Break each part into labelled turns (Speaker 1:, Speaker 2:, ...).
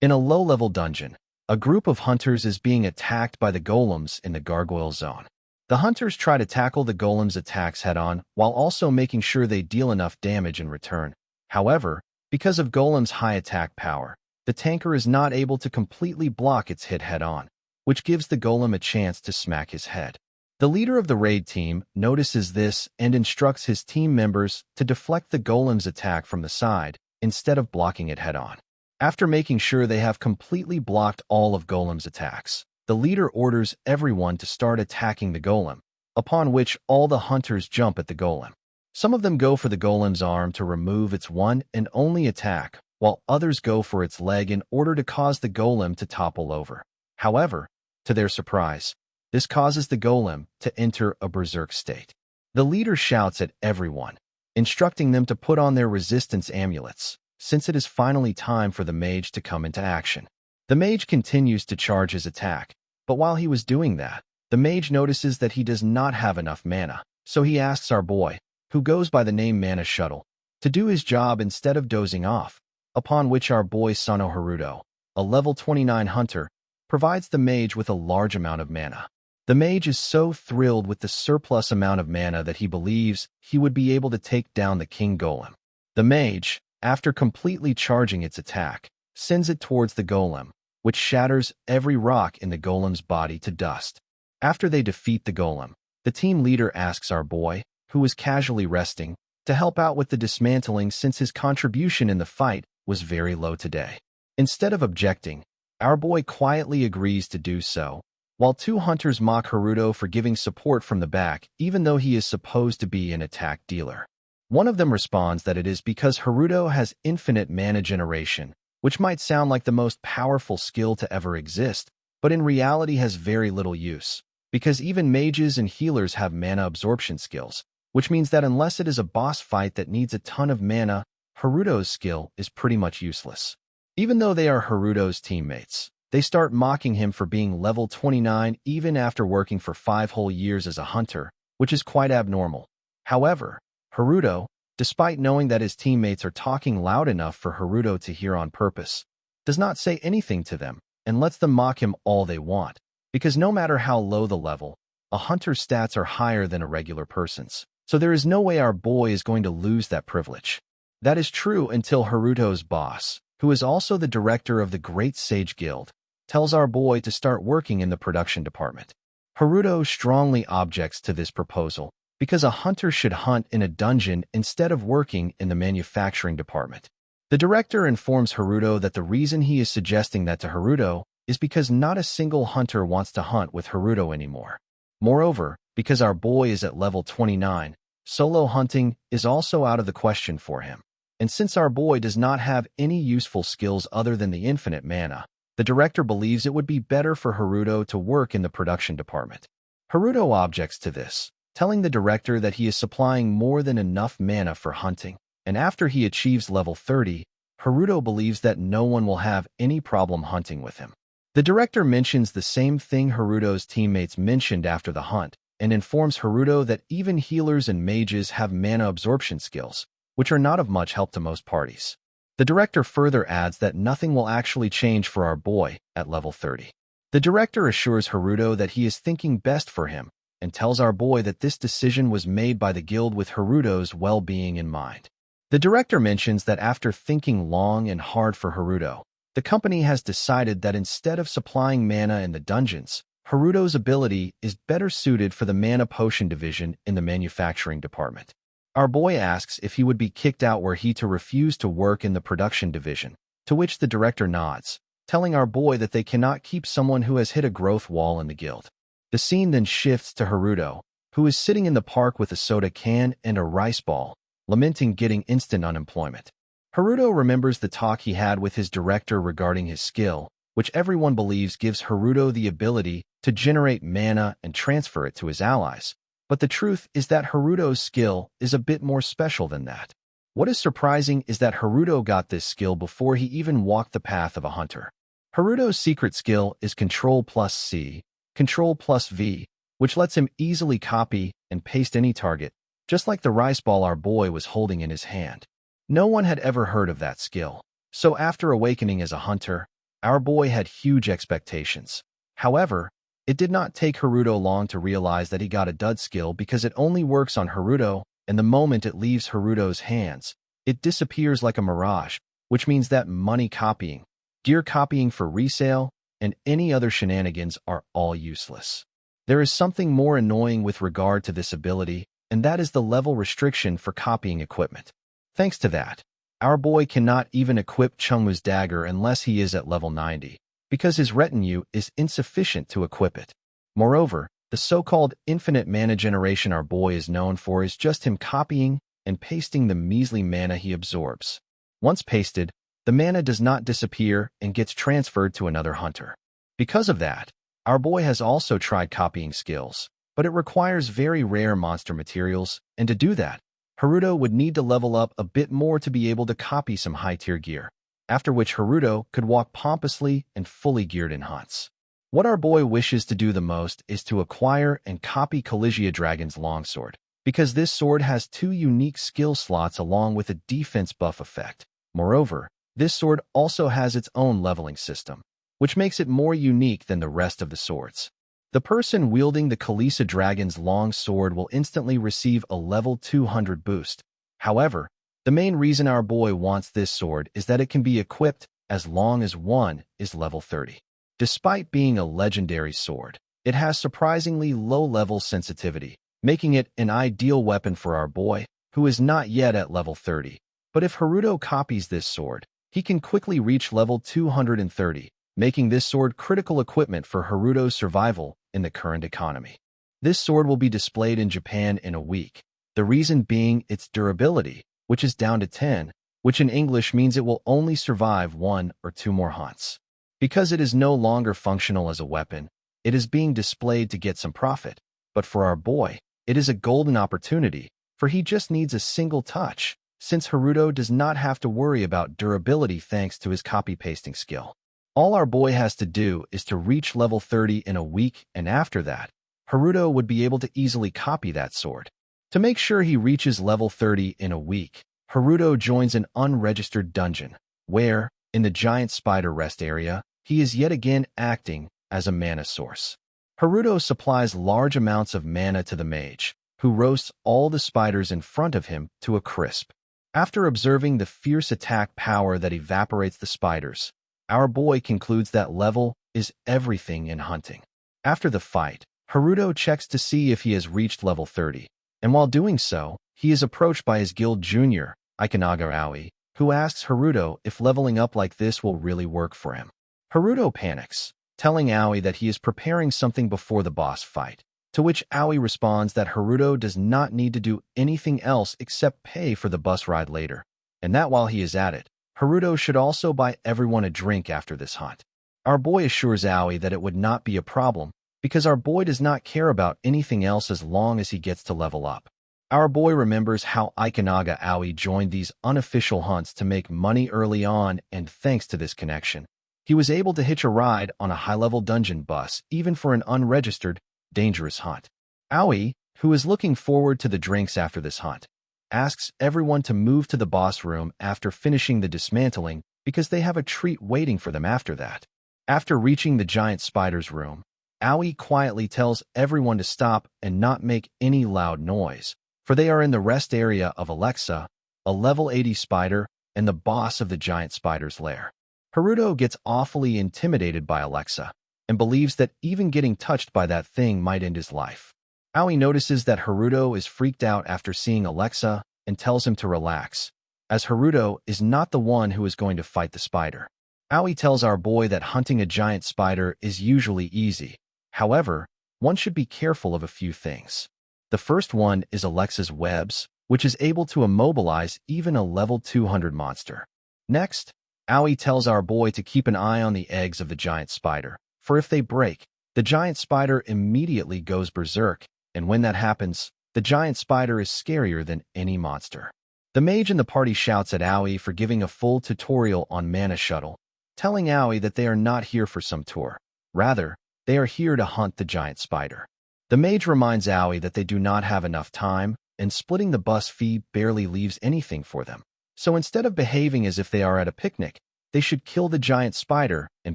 Speaker 1: In a low-level dungeon, a group of hunters is being attacked by the golems in the gargoyle zone. The hunters try to tackle the golems' attacks head-on while also making sure they deal enough damage in return. However, because of golem's high attack power, the tanker is not able to completely block its hit head-on, which gives the golem a chance to smack his head. The leader of the raid team notices this and instructs his team members to deflect the golem's attack from the side instead of blocking it head-on. After making sure they have completely blocked all of golem's attacks, the leader orders everyone to start attacking the golem, upon which all the hunters jump at the golem. Some of them go for the golem's arm to remove its one and only attack, while others go for its leg in order to cause the golem to topple over. However, to their surprise, this causes the golem to enter a berserk state. The leader shouts at everyone, instructing them to put on their resistance amulets, since it is finally time for the mage to come into action. The mage continues to charge his attack, but while he was doing that, the mage notices that he does not have enough mana, so he asks our boy, who goes by the name Mana Shuttle, to do his job instead of dozing off, upon which our boy Sano Haruto, a level 29 hunter, provides the mage with a large amount of mana. The mage is so thrilled with the surplus amount of mana that he believes he would be able to take down the king golem. The mage, after completely charging its attack, sends it towards the golem, which shatters every rock in the golem's body to dust. After they defeat the golem, the team leader asks our boy, who is casually resting, to help out with the dismantling since his contribution in the fight was very low today. Instead of objecting, our boy quietly agrees to do so, while two hunters mock Haruto for giving support from the back even though he is supposed to be an attack dealer. One of them responds that it is because Haruto has infinite mana generation, which might sound like the most powerful skill to ever exist, but in reality has very little use, because even mages and healers have mana absorption skills, which means that unless it is a boss fight that needs a ton of mana, Haruto's skill is pretty much useless. Even though they are Haruto's teammates, they start mocking him for being level 29 even after working for 5 whole years as a hunter, which is quite abnormal. However, Haruto, despite knowing that his teammates are talking loud enough for Haruto to hear on purpose, does not say anything to them and lets them mock him all they want, because no matter how low the level, a hunter's stats are higher than a regular person's, so there is no way our boy is going to lose that privilege. That is true until Haruto's boss, who is also the director of the Great Sage Guild, tells our boy to start working in the production department. Haruto strongly objects to this proposal, because a hunter should hunt in a dungeon instead of working in the manufacturing department. The director informs Haruto that the reason he is suggesting that to Haruto is because not a single hunter wants to hunt with Haruto anymore. Moreover, because our boy is at level 29, solo hunting is also out of the question for him. And since our boy does not have any useful skills other than the infinite mana, the director believes it would be better for Haruto to work in the production department. Haruto objects to this, telling the director that he is supplying more than enough mana for hunting, and after he achieves level 30, Haruto believes that no one will have any problem hunting with him. The director mentions the same thing Haruto's teammates mentioned after the hunt, and informs Haruto that even healers and mages have mana absorption skills, which are not of much help to most parties. The director further adds that nothing will actually change for our boy at level 30. The director assures Haruto that he is thinking best for him, and tells our boy that this decision was made by the guild with Haruto's well-being in mind. The director mentions that after thinking long and hard for Haruto, the company has decided that instead of supplying mana in the dungeons, Haruto's ability is better suited for the mana potion division in the manufacturing department. Our boy asks if he would be kicked out were he to refuse to work in the production division, to which the director nods, telling our boy that they cannot keep someone who has hit a growth wall in the guild. The scene then shifts to Haruto, who is sitting in the park with a soda can and a rice ball, lamenting getting instant unemployment. Haruto remembers the talk he had with his director regarding his skill, which everyone believes gives Haruto the ability to generate mana and transfer it to his allies. But the truth is that Haruto's skill is a bit more special than that. What is surprising is that Haruto got this skill before he even walked the path of a hunter. Haruto's secret skill is Control plus C, Control plus V, which lets him easily copy and paste any target, just like the rice ball our boy was holding in his hand. No one had ever heard of that skill, so after awakening as a hunter, Our boy had huge expectations. However, it did not take Haruto long to realize that he got a dud skill because it only works on Haruto, and the moment it leaves Haruto's hands, it disappears like a mirage, which means that money copying, gear copying for resale, and any other shenanigans are all useless. There is something more annoying with regard to this ability, and that is the level restriction for copying equipment. Thanks to that, our boy cannot even equip Chungmu's dagger unless he is at level 90, because his retinue is insufficient to equip it. Moreover, the so-called infinite mana generation our boy is known for is just him copying and pasting the measly mana he absorbs. Once pasted, the mana does not disappear and gets transferred to another hunter. Because of that, our boy has also tried copying skills, but it requires very rare monster materials, and to do that, Haruto would need to level up a bit more to be able to copy some high-tier gear, after which Haruto could walk pompously and fully geared in hunts. What our boy wishes to do the most is to acquire and copy Colligia Dragon's longsword, because this sword has 2 unique skill slots along with a defense buff effect. Moreover, this sword also has its own leveling system, which makes it more unique than the rest of the swords. The person wielding the Colligia Dragon's long sword will instantly receive a level 200 boost. However, the main reason our boy wants this sword is that it can be equipped as long as one is level 30. Despite being a legendary sword, it has surprisingly low level sensitivity, making it an ideal weapon for our boy, who is not yet at level 30. But if Haruto copies this sword, he can quickly reach level 230, making this sword critical equipment for Haruto's survival in the current economy. This sword will be displayed in Japan in a week, the reason being its durability, which is down to 10, which in English means it will only survive 1 or 2 more hunts. Because it is no longer functional as a weapon, it is being displayed to get some profit, but for our boy, it is a golden opportunity, for he just needs a single touch, since Haruto does not have to worry about durability thanks to his copy-pasting skill. All our boy has to do is to reach level 30 in a week, and after that, Haruto would be able to easily copy that sword. To make sure he reaches level 30 in a week, Haruto joins an unregistered dungeon, where, in the giant spider rest area, he is yet again acting as a mana source. Haruto supplies large amounts of mana to the mage, who roasts all the spiders in front of him to a crisp. After observing the fierce attack power that evaporates the spiders, our boy concludes that level is everything in hunting. After the fight, Haruto checks to see if he has reached level 30, and while doing so, he is approached by his guild junior, Ikanaga Aoi, who asks Haruto if leveling up like this will really work for him. Haruto panics, telling Aoi that he is preparing something before the boss fight, to which Aoi responds that Haruto does not need to do anything else except pay for the bus ride later, and that while he is at it, Haruto should also buy everyone a drink after this hunt. Our boy assures Aoi that it would not be a problem, because our boy does not care about anything else as long as he gets to level up. Our boy remembers how Ikanaga Aoi joined these unofficial hunts to make money early on, and thanks to this connection, he was able to hitch a ride on a high-level dungeon bus even for an unregistered, dangerous hunt. Aoi, who is looking forward to the drinks after this hunt, asks everyone to move to the boss room after finishing the dismantling because they have a treat waiting for them after that. After reaching the giant spider's room, Aoi quietly tells everyone to stop and not make any loud noise, for they are in the rest area of Alexa, a level 80 spider and the boss of the giant spider's lair. Haruto gets awfully intimidated by Alexa and believes that even getting touched by that thing might end his life. Aoi notices that Haruto is freaked out after seeing Alexa and tells him to relax, as Haruto is not the one who is going to fight the spider. Aoi tells our boy that hunting a giant spider is usually easy. However, one should be careful of a few things. The first one is Alexa's webs, which is able to immobilize even a level 200 monster. Next, Aoi tells our boy to keep an eye on the eggs of the giant spider, for if they break, the giant spider immediately goes berserk, and when that happens, the giant spider is scarier than any monster. The mage in the party shouts at Aoi for giving a full tutorial on Mana Shuttle, telling Aoi that they are not here for some tour. Rather, they are here to hunt the giant spider. The mage reminds Aoi that they do not have enough time, and splitting the bus fee barely leaves anything for them. So instead of behaving as if they are at a picnic, They should kill the giant spider and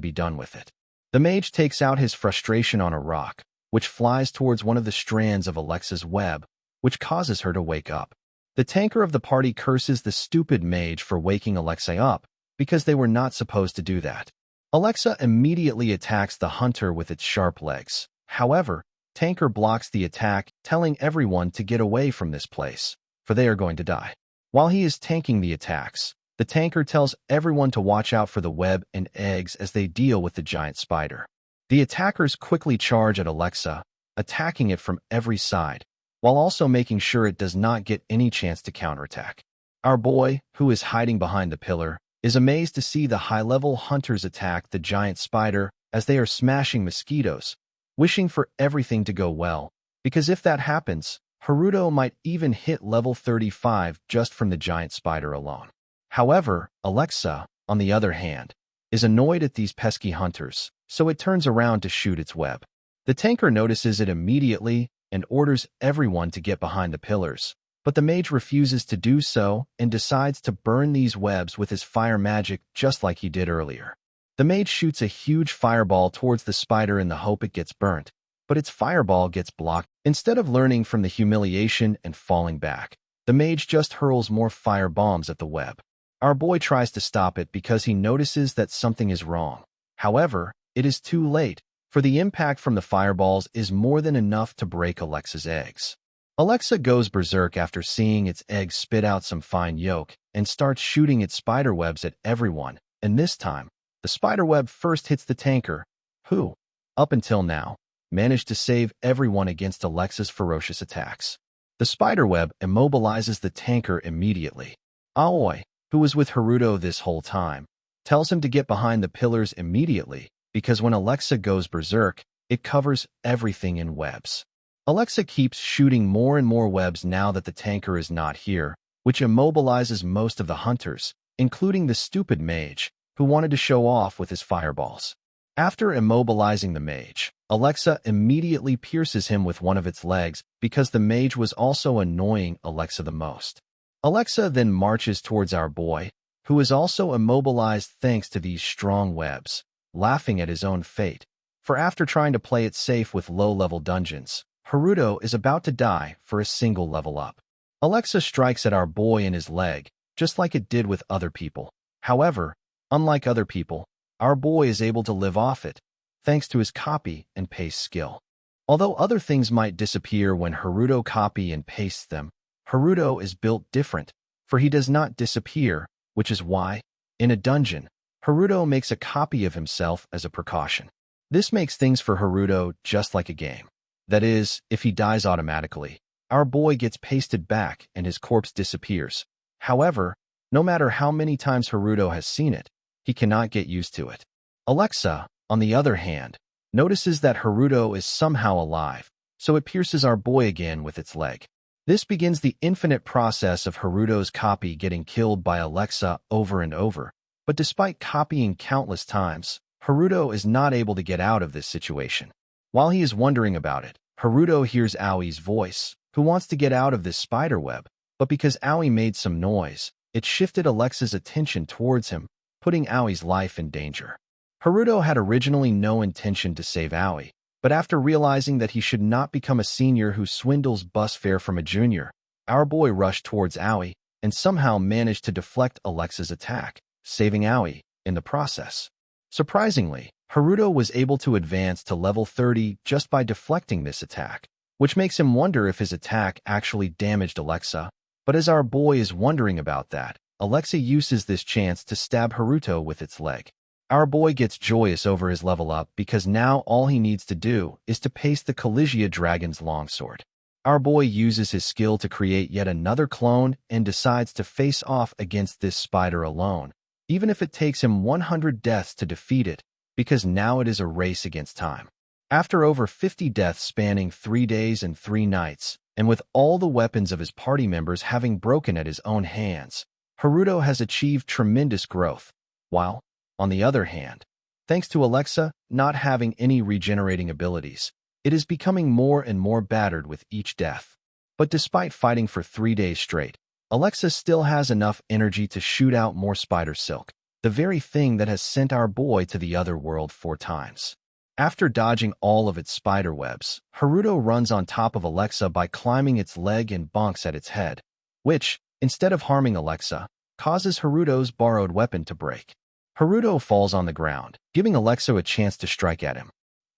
Speaker 1: be done with it. The mage takes out his frustration on a rock, which flies towards one of the strands of Alexa's web, which causes her to wake up. The tanker of the party curses the stupid mage for waking Alexa up, because they were not supposed to do that. Alexa immediately attacks the hunter with its sharp legs. However, Tanker blocks the attack, telling everyone to get away from this place, for they are going to die. While he is tanking the attacks, the tanker tells everyone to watch out for the web and eggs as they deal with the giant spider. The attackers quickly charge at Alexa, attacking it from every side, while also making sure it does not get any chance to counterattack. Our boy, who is hiding behind the pillar, is amazed to see the high-level hunters attack the giant spider as they are smashing mosquitoes, wishing for everything to go well, because if that happens, Haruto might even hit level 35 just from the giant spider alone. However, Alexa, on the other hand, is annoyed at these pesky hunters, so it turns around to shoot its web. The tanker notices it immediately and orders everyone to get behind the pillars, but the mage refuses to do so and decides to burn these webs with his fire magic just like he did earlier. The mage shoots a huge fireball towards the spider in the hope it gets burnt, but its fireball gets blocked. Instead of learning from the humiliation and falling back, the mage just hurls more fire bombs at the web. Our boy tries to stop it because he notices that something is wrong. However, it is too late, for the impact from the fireballs is more than enough to break Alexa's eggs. Alexa goes berserk after seeing its eggs spit out some fine yolk and starts shooting its spiderwebs at everyone, and this time, the spiderweb first hits the tanker, who, up until now, managed to save everyone against Alexa's ferocious attacks. The spiderweb immobilizes the tanker immediately. Aoi, who was with Haruto this whole time, tells him to get behind the pillars immediately because when Alexa goes berserk, it covers everything in webs. Alexa keeps shooting more and more webs now that the tanker is not here, which immobilizes most of the hunters, including the stupid mage, who wanted to show off with his fireballs. After immobilizing the mage, Alexa immediately pierces him with one of its legs because the mage was also annoying Alexa the most. Alexa then marches towards our boy, who is also immobilized thanks to these strong webs, laughing at his own fate, for after trying to play it safe with low-level dungeons, Haruto is about to die for a single level up. Alexa strikes at our boy in his leg, just like it did with other people. However, unlike other people, our boy is able to live off it, thanks to his copy and paste skill. Although other things might disappear when Haruto copy and pastes them, Haruto is built different, for he does not disappear, which is why, in a dungeon, Haruto makes a copy of himself as a precaution. This makes things for Haruto just like a game. That is, if he dies automatically, our boy gets pasted back and his corpse disappears. However, no matter how many times Haruto has seen it, he cannot get used to it. Alexa, on the other hand, notices that Haruto is somehow alive, so it pierces our boy again with its leg. This begins the infinite process of Haruto's copy getting killed by Alexa over and over, but despite copying countless times, Haruto is not able to get out of this situation. While he is wondering about it, Haruto hears Aoi's voice, who wants to get out of this spiderweb, but because Aoi made some noise, it shifted Alexa's attention towards him, putting Aoi's life in danger. Haruto had originally no intention to save Aoi, but after realizing that he should not become a senior who swindles bus fare from a junior, our boy rushed towards Aoi and somehow managed to deflect Alexa's attack, saving Aoi in the process. Surprisingly, Haruto was able to advance to level 30 just by deflecting this attack, which makes him wonder if his attack actually damaged Alexa. But as our boy is wondering about that, Alexa uses this chance to stab Haruto with its leg. Our boy gets joyous over his level up because now all he needs to do is to paste the Collegia Dragon's longsword. Our boy uses his skill to create yet another clone and decides to face off against this spider alone, even if it takes him 100 deaths to defeat it, because now it is a race against time. After over 50 deaths spanning 3 days and 3 nights, and with all the weapons of his party members having broken at his own hands, Haruto has achieved tremendous growth, while, on the other hand, thanks to Alexa not having any regenerating abilities, it is becoming more and more battered with each death. But despite fighting for 3 days straight, Alexa still has enough energy to shoot out more spider silk. the very thing that has sent our boy to the other world 4 times. After dodging all of its spider webs, Haruto runs on top of Alexa by climbing its leg and bonks at its head, which, instead of harming Alexa, causes Haruto's borrowed weapon to break. Haruto falls on the ground, giving Alexa a chance to strike at him.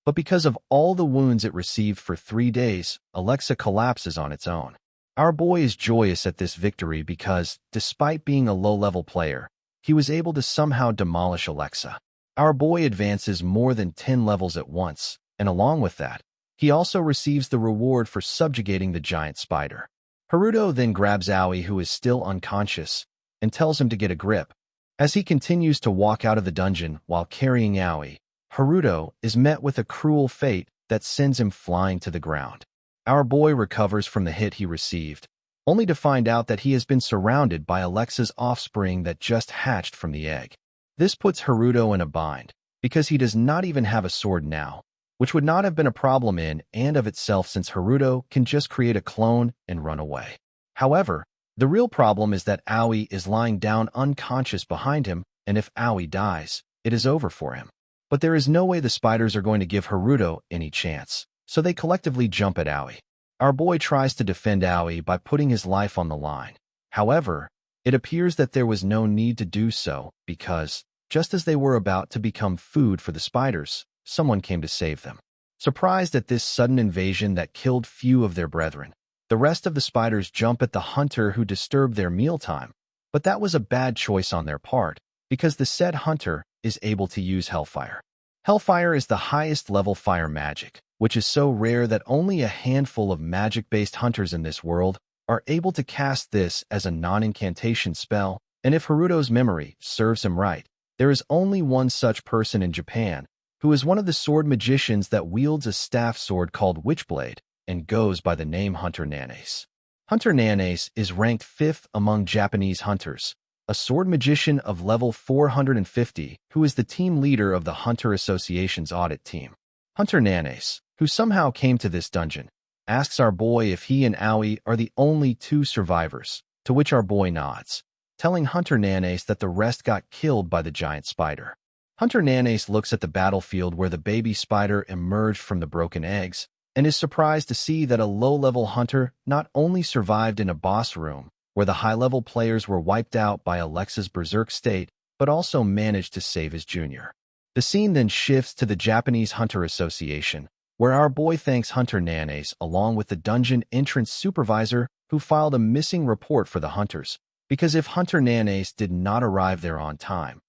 Speaker 1: But because of all the wounds it received for 3 days, Alexa collapses on its own. Our boy is joyous at this victory because, despite being a low-level player, he was able to somehow demolish Alexa. Our boy advances more than 10 levels at once, and along with that, he also receives the reward for subjugating the giant spider. Haruto then grabs Aoi, who is still unconscious, and tells him to get a grip. As he continues to walk out of the dungeon while carrying Aoi, Haruto is met with a cruel fate that sends him flying to the ground. Our boy recovers from the hit he received, only to find out that he has been surrounded by Alexa's offspring that just hatched from the egg. This puts Haruto in a bind, because he does not even have a sword now, which would not have been a problem in and of itself since Haruto can just create a clone and run away. However, the real problem is that Aoi is lying down unconscious behind him, and if Aoi dies, it is over for him. But there is no way the spiders are going to give Haruto any chance, so they collectively jump at Aoi. Our boy tries to defend Aoi by putting his life on the line. However, it appears that there was no need to do so because, just as they were about to become food for the spiders, someone came to save them. Surprised at this sudden invasion that killed few of their brethren, the rest of the spiders jump at the hunter who disturbed their mealtime, but that was a bad choice on their part because the said hunter is able to use Hellfire. Hellfire is the highest level fire magic, which is so rare that only a handful of magic-based hunters in this world are able to cast this as a non-incantation spell, and if Haruto's memory serves him right, there is only one such person in Japan, who is one of the sword magicians that wields a staff sword called Witchblade and goes by the name Hunter Nanace. Hunter Nanace is ranked 5th among Japanese hunters, a sword magician of level 450 who is the team leader of the Hunter Association's audit team. Hunter Nanace, who somehow came to this dungeon, asks our boy if he and Aoi are the only 2 survivors, to which our boy nods, telling Hunter Nanace that the rest got killed by the giant spider. Hunter Nanace looks at the battlefield where the baby spider emerged from the broken eggs and is surprised to see that a low-level hunter not only survived in a boss room where the high-level players were wiped out by Alexa's berserk state, but also managed to save his junior. The scene then shifts to the Japanese Hunter Association, where our boy thanks Hunter Nanace along with the dungeon entrance supervisor who filed a missing report for the hunters, because if Hunter Nanace did not arrive there on time.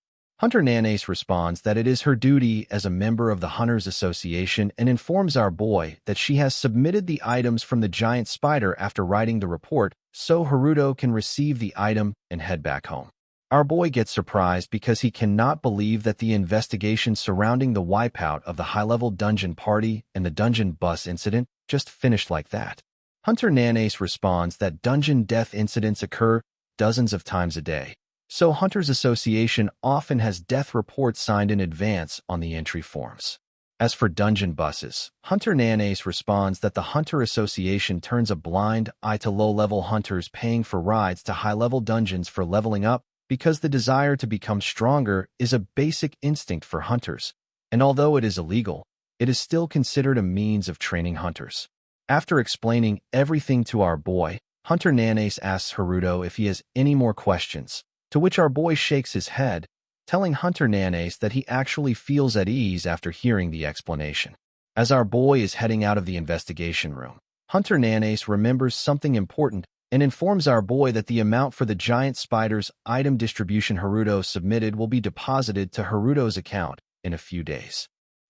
Speaker 1: Hunter Nanace responds that it is her duty as a member of the Hunters Association and informs our boy that she has submitted the items from the giant spider after writing the report so Haruto can receive the item and head back home. Our boy gets surprised because he cannot believe that the investigation surrounding the wipeout of the high-level dungeon party and the dungeon bus incident just finished like that. Hunter Nanace responds that dungeon death incidents occur dozens of times a day, so Hunters Association often has death reports signed in advance on the entry forms. As for dungeon buses, Hunter Nanace responds that the Hunter Association turns a blind eye to low-level hunters paying for rides to high-level dungeons for leveling up because the desire to become stronger is a basic instinct for hunters, and although it is illegal, it is still considered a means of training hunters. After explaining everything to our boy, Hunter Nanace asks Haruto if he has any more questions, to which our boy shakes his head, telling Hunter Nanace that he actually feels at ease after hearing the explanation. As our boy is heading out of the investigation room, Hunter Nanace remembers something important and informs our boy that the amount for the giant spider's item distribution Haruto submitted will be deposited to Haruto's account in a few days.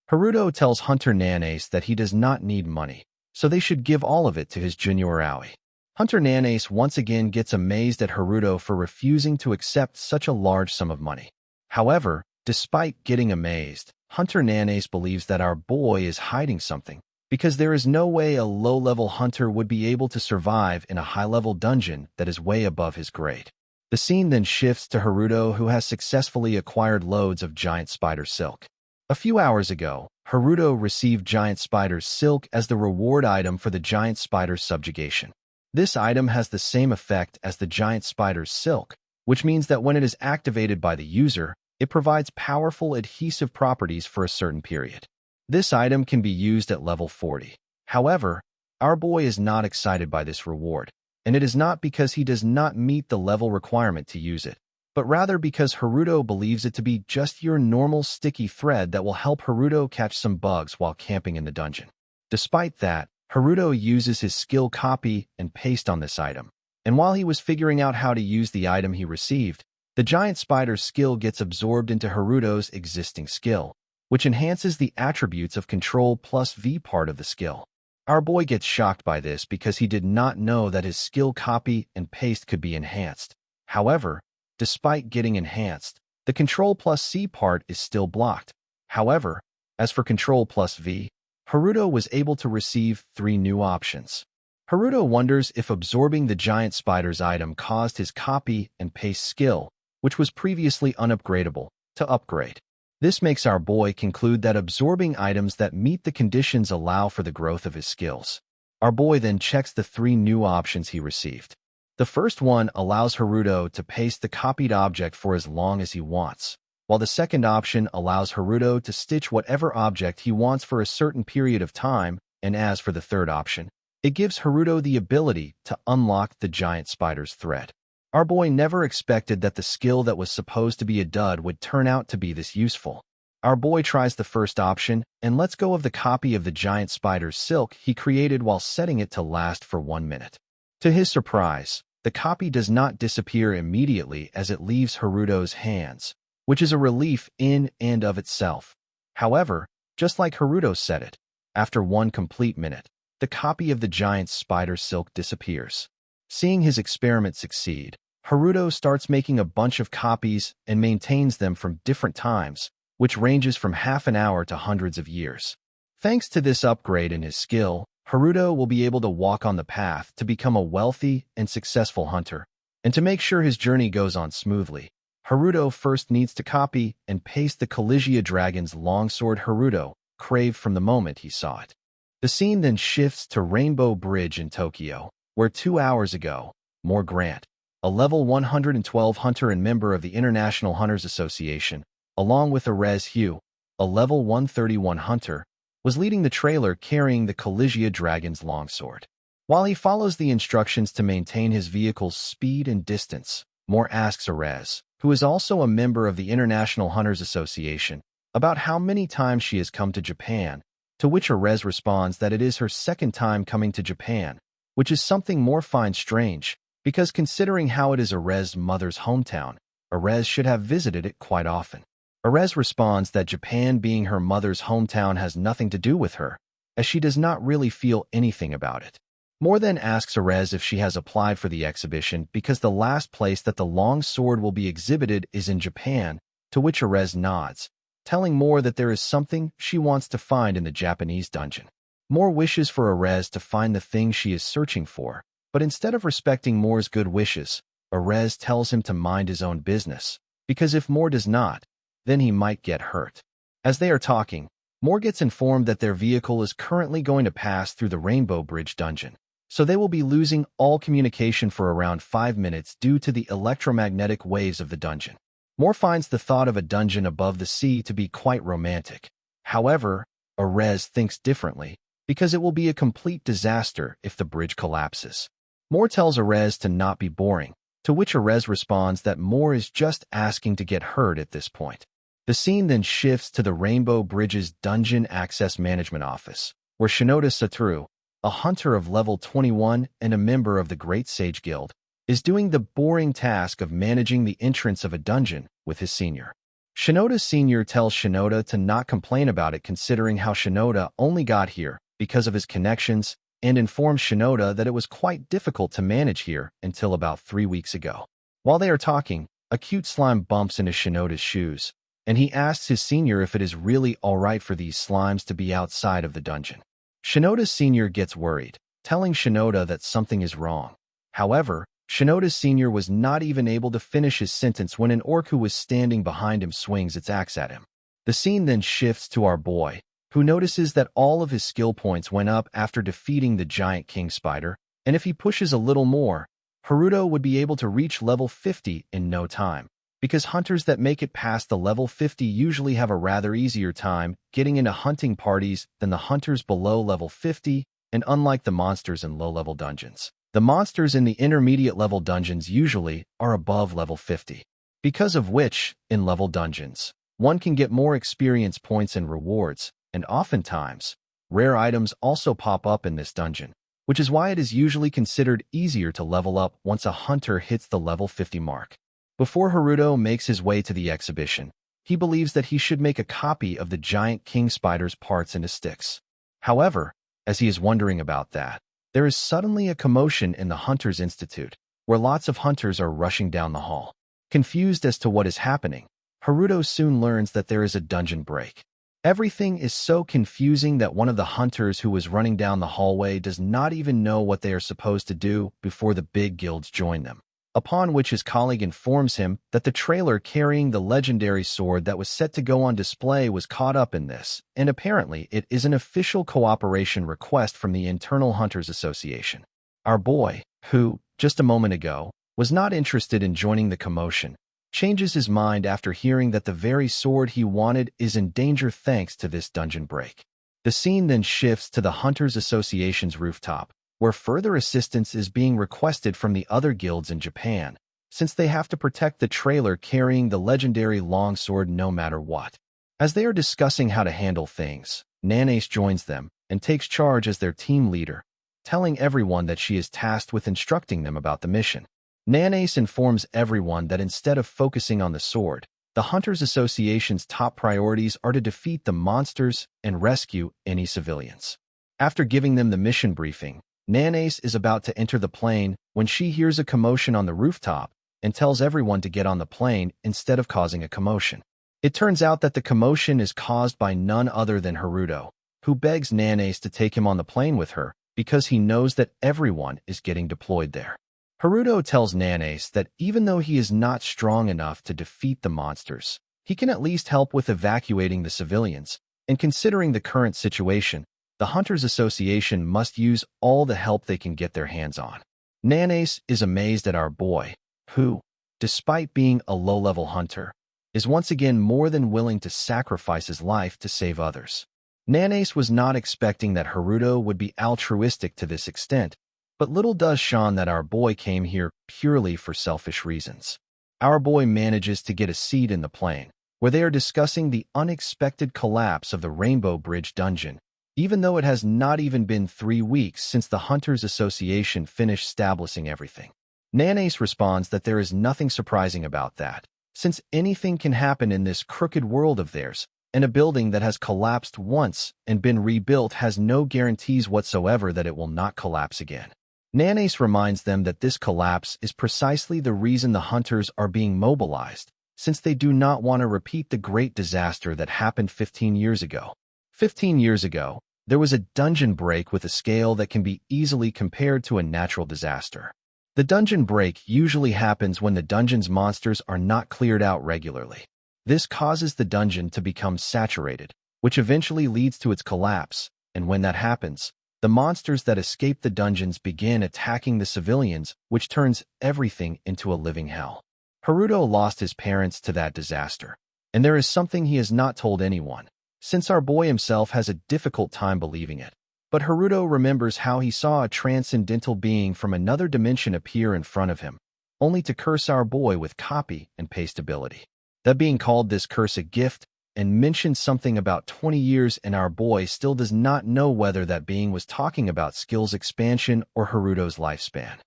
Speaker 1: Haruto tells Hunter Nanace that he does not need money, so they should give all of it to his junior Aoi. Hunter Nanace once again gets amazed at Haruto for refusing to accept such a large sum of money. However, despite getting amazed, Hunter Nanace believes that our boy is hiding something, because there is no way a low-level hunter would be able to survive in a high-level dungeon that is way above his grade. The scene then shifts to Haruto, who has successfully acquired loads of giant spider silk. A few hours ago, Haruto received giant spider silk as the reward item for the giant spider's subjugation. This item has the same effect as the giant spider's silk, which means that when it is activated by the user, It provides powerful adhesive properties for a certain period. This item can be used at level 40. However, our boy is not excited by this reward, and it is not because he does not meet the level requirement to use it, but rather because Haruto believes it to be just your normal sticky thread that will help Haruto catch some bugs while camping in the dungeon. Despite that, Haruto uses his skill copy and paste on this item, and while he was figuring out how to use the item he received, the giant spider's skill gets absorbed into Haruto's existing skill, which enhances the attributes of Control plus V part of the skill. Our boy gets shocked by this because he did not know that his skill copy and paste could be enhanced. However, despite getting enhanced, the Control plus C part is still blocked. However, as for Control plus V, Haruto was able to receive 3 new options. Haruto wonders if absorbing the giant spider's item caused his copy and paste skill, which was previously unupgradable, to upgrade. This makes our boy conclude that absorbing items that meet the conditions allow for the growth of his skills. Our boy then checks the 3 new options he received. The first one allows Haruto to paste the copied object for as long as he wants, while the second option allows Haruto to stitch whatever object he wants for a certain period of time, and as for the third option, it gives Haruto the ability to unlock the giant spider's thread. Our boy never expected that the skill that was supposed to be a dud would turn out to be this useful. Our boy tries the first option and lets go of the copy of the giant spider's silk he created while setting it to last for 1 minute. To his surprise, the copy does not disappear immediately as it leaves Haruto's hands, which is a relief in and of itself. However, just like Haruto said it, after 1 complete minute, the copy of the giant spider silk disappears. Seeing his experiment succeed, Haruto starts making a bunch of copies and maintains them from different times, which ranges from half an hour to hundreds of years. Thanks to this upgrade in his skill, Haruto will be able to walk on the path to become a wealthy and successful hunter. And to make sure his journey goes on smoothly, Haruto first needs to copy and paste the Collegia Dragon's longsword Haruto craved from the moment he saw it. The scene then shifts to Rainbow Bridge in Tokyo, where 2 hours ago, Moore Grant, a level 112 hunter and member of the International Hunters Association, along with Erez Hugh, a level 131 hunter, was leading the trailer carrying the Collegia Dragon's longsword. While he follows the instructions to maintain his vehicle's speed and distance, Moore asks Erez, who is also a member of the International Hunters Association, about how many times she has come to Japan, to which Erez responds that it is her second time coming to Japan, which is something Moore finds strange, because considering how it is Erez's mother's hometown, Erez should have visited it quite often. Erez responds that Japan being her mother's hometown has nothing to do with her, as she does not really feel anything about it. Moore then asks Erez if she has applied for the exhibition because the last place that the long sword will be exhibited is in Japan, to which Erez nods, telling Moore that there is something she wants to find in the Japanese dungeon. Moore wishes for Erez to find the thing she is searching for, but instead of respecting Moore's good wishes, Erez tells him to mind his own business, because if Moore does not, then he might get hurt. As they are talking, Moore gets informed that their vehicle is currently going to pass through the Rainbow Bridge dungeon, so they will be losing all communication for around 5 minutes due to the electromagnetic waves of the dungeon. Moore finds the thought of a dungeon above the sea to be quite romantic. However, Erez thinks differently, because it will be a complete disaster if the bridge collapses. Moore tells Erez to not be boring, to which Erez responds that Moore is just asking to get hurt at this point. The scene then shifts to the Rainbow Bridge's Dungeon Access Management Office, where Shinoda Satoru, a hunter of level 21 and a member of the Great Sage Guild, is doing the boring task of managing the entrance of a dungeon with his senior. Shinoda's senior tells Shinoda to not complain about it considering how Shinoda only got here because of his connections, and informs Shinoda that it was quite difficult to manage here until about 3 weeks ago. While they are talking, a cute slime bumps into Shinoda's shoes, and he asks his senior if it is really alright for these slimes to be outside of the dungeon. Shinoda's senior gets worried, telling Shinoda that something is wrong. However, Shinoda's senior was not even able to finish his sentence when an orc who was standing behind him swings its axe at him. The scene then shifts to our boy, who notices that all of his skill points went up after defeating the giant king spider, and if he pushes a little more, Haruto would be able to reach level 50 in no time. because hunters that make it past the level 50 usually have a rather easier time getting into hunting parties than the hunters below level 50, and unlike the monsters in low-level dungeons, the monsters in the intermediate-level dungeons usually are above level 50. Because of which, in level dungeons, one can get more experience points and rewards, and oftentimes, rare items also pop up in this dungeon, which is why it is usually considered easier to level up once a hunter hits the level 50 mark. Before Haruto makes his way to the exhibition, he believes that he should make a copy of the giant king spider's parts into sticks. However, as he is wondering about that, there is suddenly a commotion in the Hunters Institute, where lots of hunters are rushing down the hall. Confused as to what is happening, Haruto soon learns that there is a dungeon break. Everything is so confusing that one of the hunters who was running down the hallway does not even know what they are supposed to do before the big guilds join them, upon which his colleague informs him that the trailer carrying the legendary sword that was set to go on display was caught up in this, and apparently it is an official cooperation request from the Internal Hunters Association. Our boy, who, just a moment ago, was not interested in joining the commotion, changes his mind after hearing that the very sword he wanted is in danger thanks to this dungeon break. The scene then shifts to the Hunters Association's rooftop, where further assistance is being requested from the other guilds in Japan, since they have to protect the trailer carrying the legendary longsword no matter what. As they are discussing how to handle things, Nanace joins them and takes charge as their team leader, telling everyone that she is tasked with instructing them about the mission. Nanace informs everyone that instead of focusing on the sword, the Hunters Association's top priorities are to defeat the monsters and rescue any civilians. After giving them the mission briefing, Nanace is about to enter the plane when she hears a commotion on the rooftop and tells everyone to get on the plane instead of causing a commotion. It turns out that the commotion is caused by none other than Haruto, who begs Nanace to take him on the plane with her because he knows that everyone is getting deployed there. Haruto tells Nanace that even though he is not strong enough to defeat the monsters, he can at least help with evacuating the civilians, and considering the current situation, the Hunters Association must use all the help they can get their hands on. Nanace is amazed at our boy, who, despite being a low-level hunter, is once again more than willing to sacrifice his life to save others. Nanace was not expecting that Haruto would be altruistic to this extent, but little does Sean that our boy came here purely for selfish reasons. Our boy manages to get a seat in the plane, where they are discussing the unexpected collapse of the Rainbow Bridge dungeon, even though it has not even been 3 weeks since the Hunters Association finished establishing everything. Nanace responds that there is nothing surprising about that, since anything can happen in this crooked world of theirs, and a building that has collapsed once and been rebuilt has no guarantees whatsoever that it will not collapse again. Nanace reminds them that this collapse is precisely the reason the hunters are being mobilized, since they do not want to repeat the great disaster that happened 15 years ago. 15 years ago, there was a dungeon break with a scale that can be easily compared to a natural disaster. The dungeon break usually happens when the dungeon's monsters are not cleared out regularly. This causes the dungeon to become saturated, which eventually leads to its collapse, and when that happens, the monsters that escape the dungeons begin attacking the civilians, which turns everything into a living hell. Haruto lost his parents to that disaster, and there is something he has not told anyone, since our boy himself has a difficult time believing it. But Haruto remembers how he saw a transcendental being from another dimension appear in front of him, only to curse our boy with copy and paste ability. That being called this curse a gift, and mentioned something about 20 years, and our boy still does not know whether that being was talking about skills expansion or Haruto's lifespan.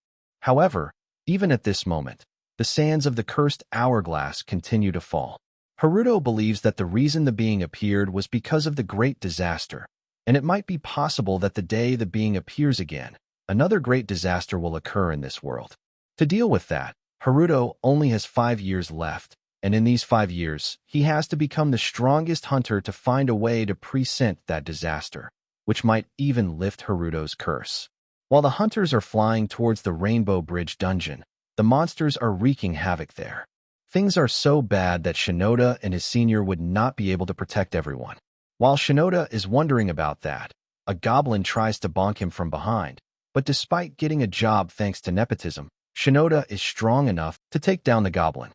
Speaker 1: However, even at this moment, the sands of the cursed hourglass continue to fall. Haruto believes that the reason the being appeared was because of the great disaster, and it might be possible that the day the being appears again, another great disaster will occur in this world. To deal with that, Haruto only has 5 years left, and in these 5 years, he has to become the strongest hunter to find a way to present that disaster, which might even lift Haruto's curse. While the hunters are flying towards the Rainbow Bridge dungeon, the monsters are wreaking havoc there. Things are so bad that Shinoda and his senior would not be able to protect everyone. While Shinoda is wondering about that, a goblin tries to bonk him from behind, but despite getting a job thanks to nepotism, Shinoda is strong enough to take down the goblin.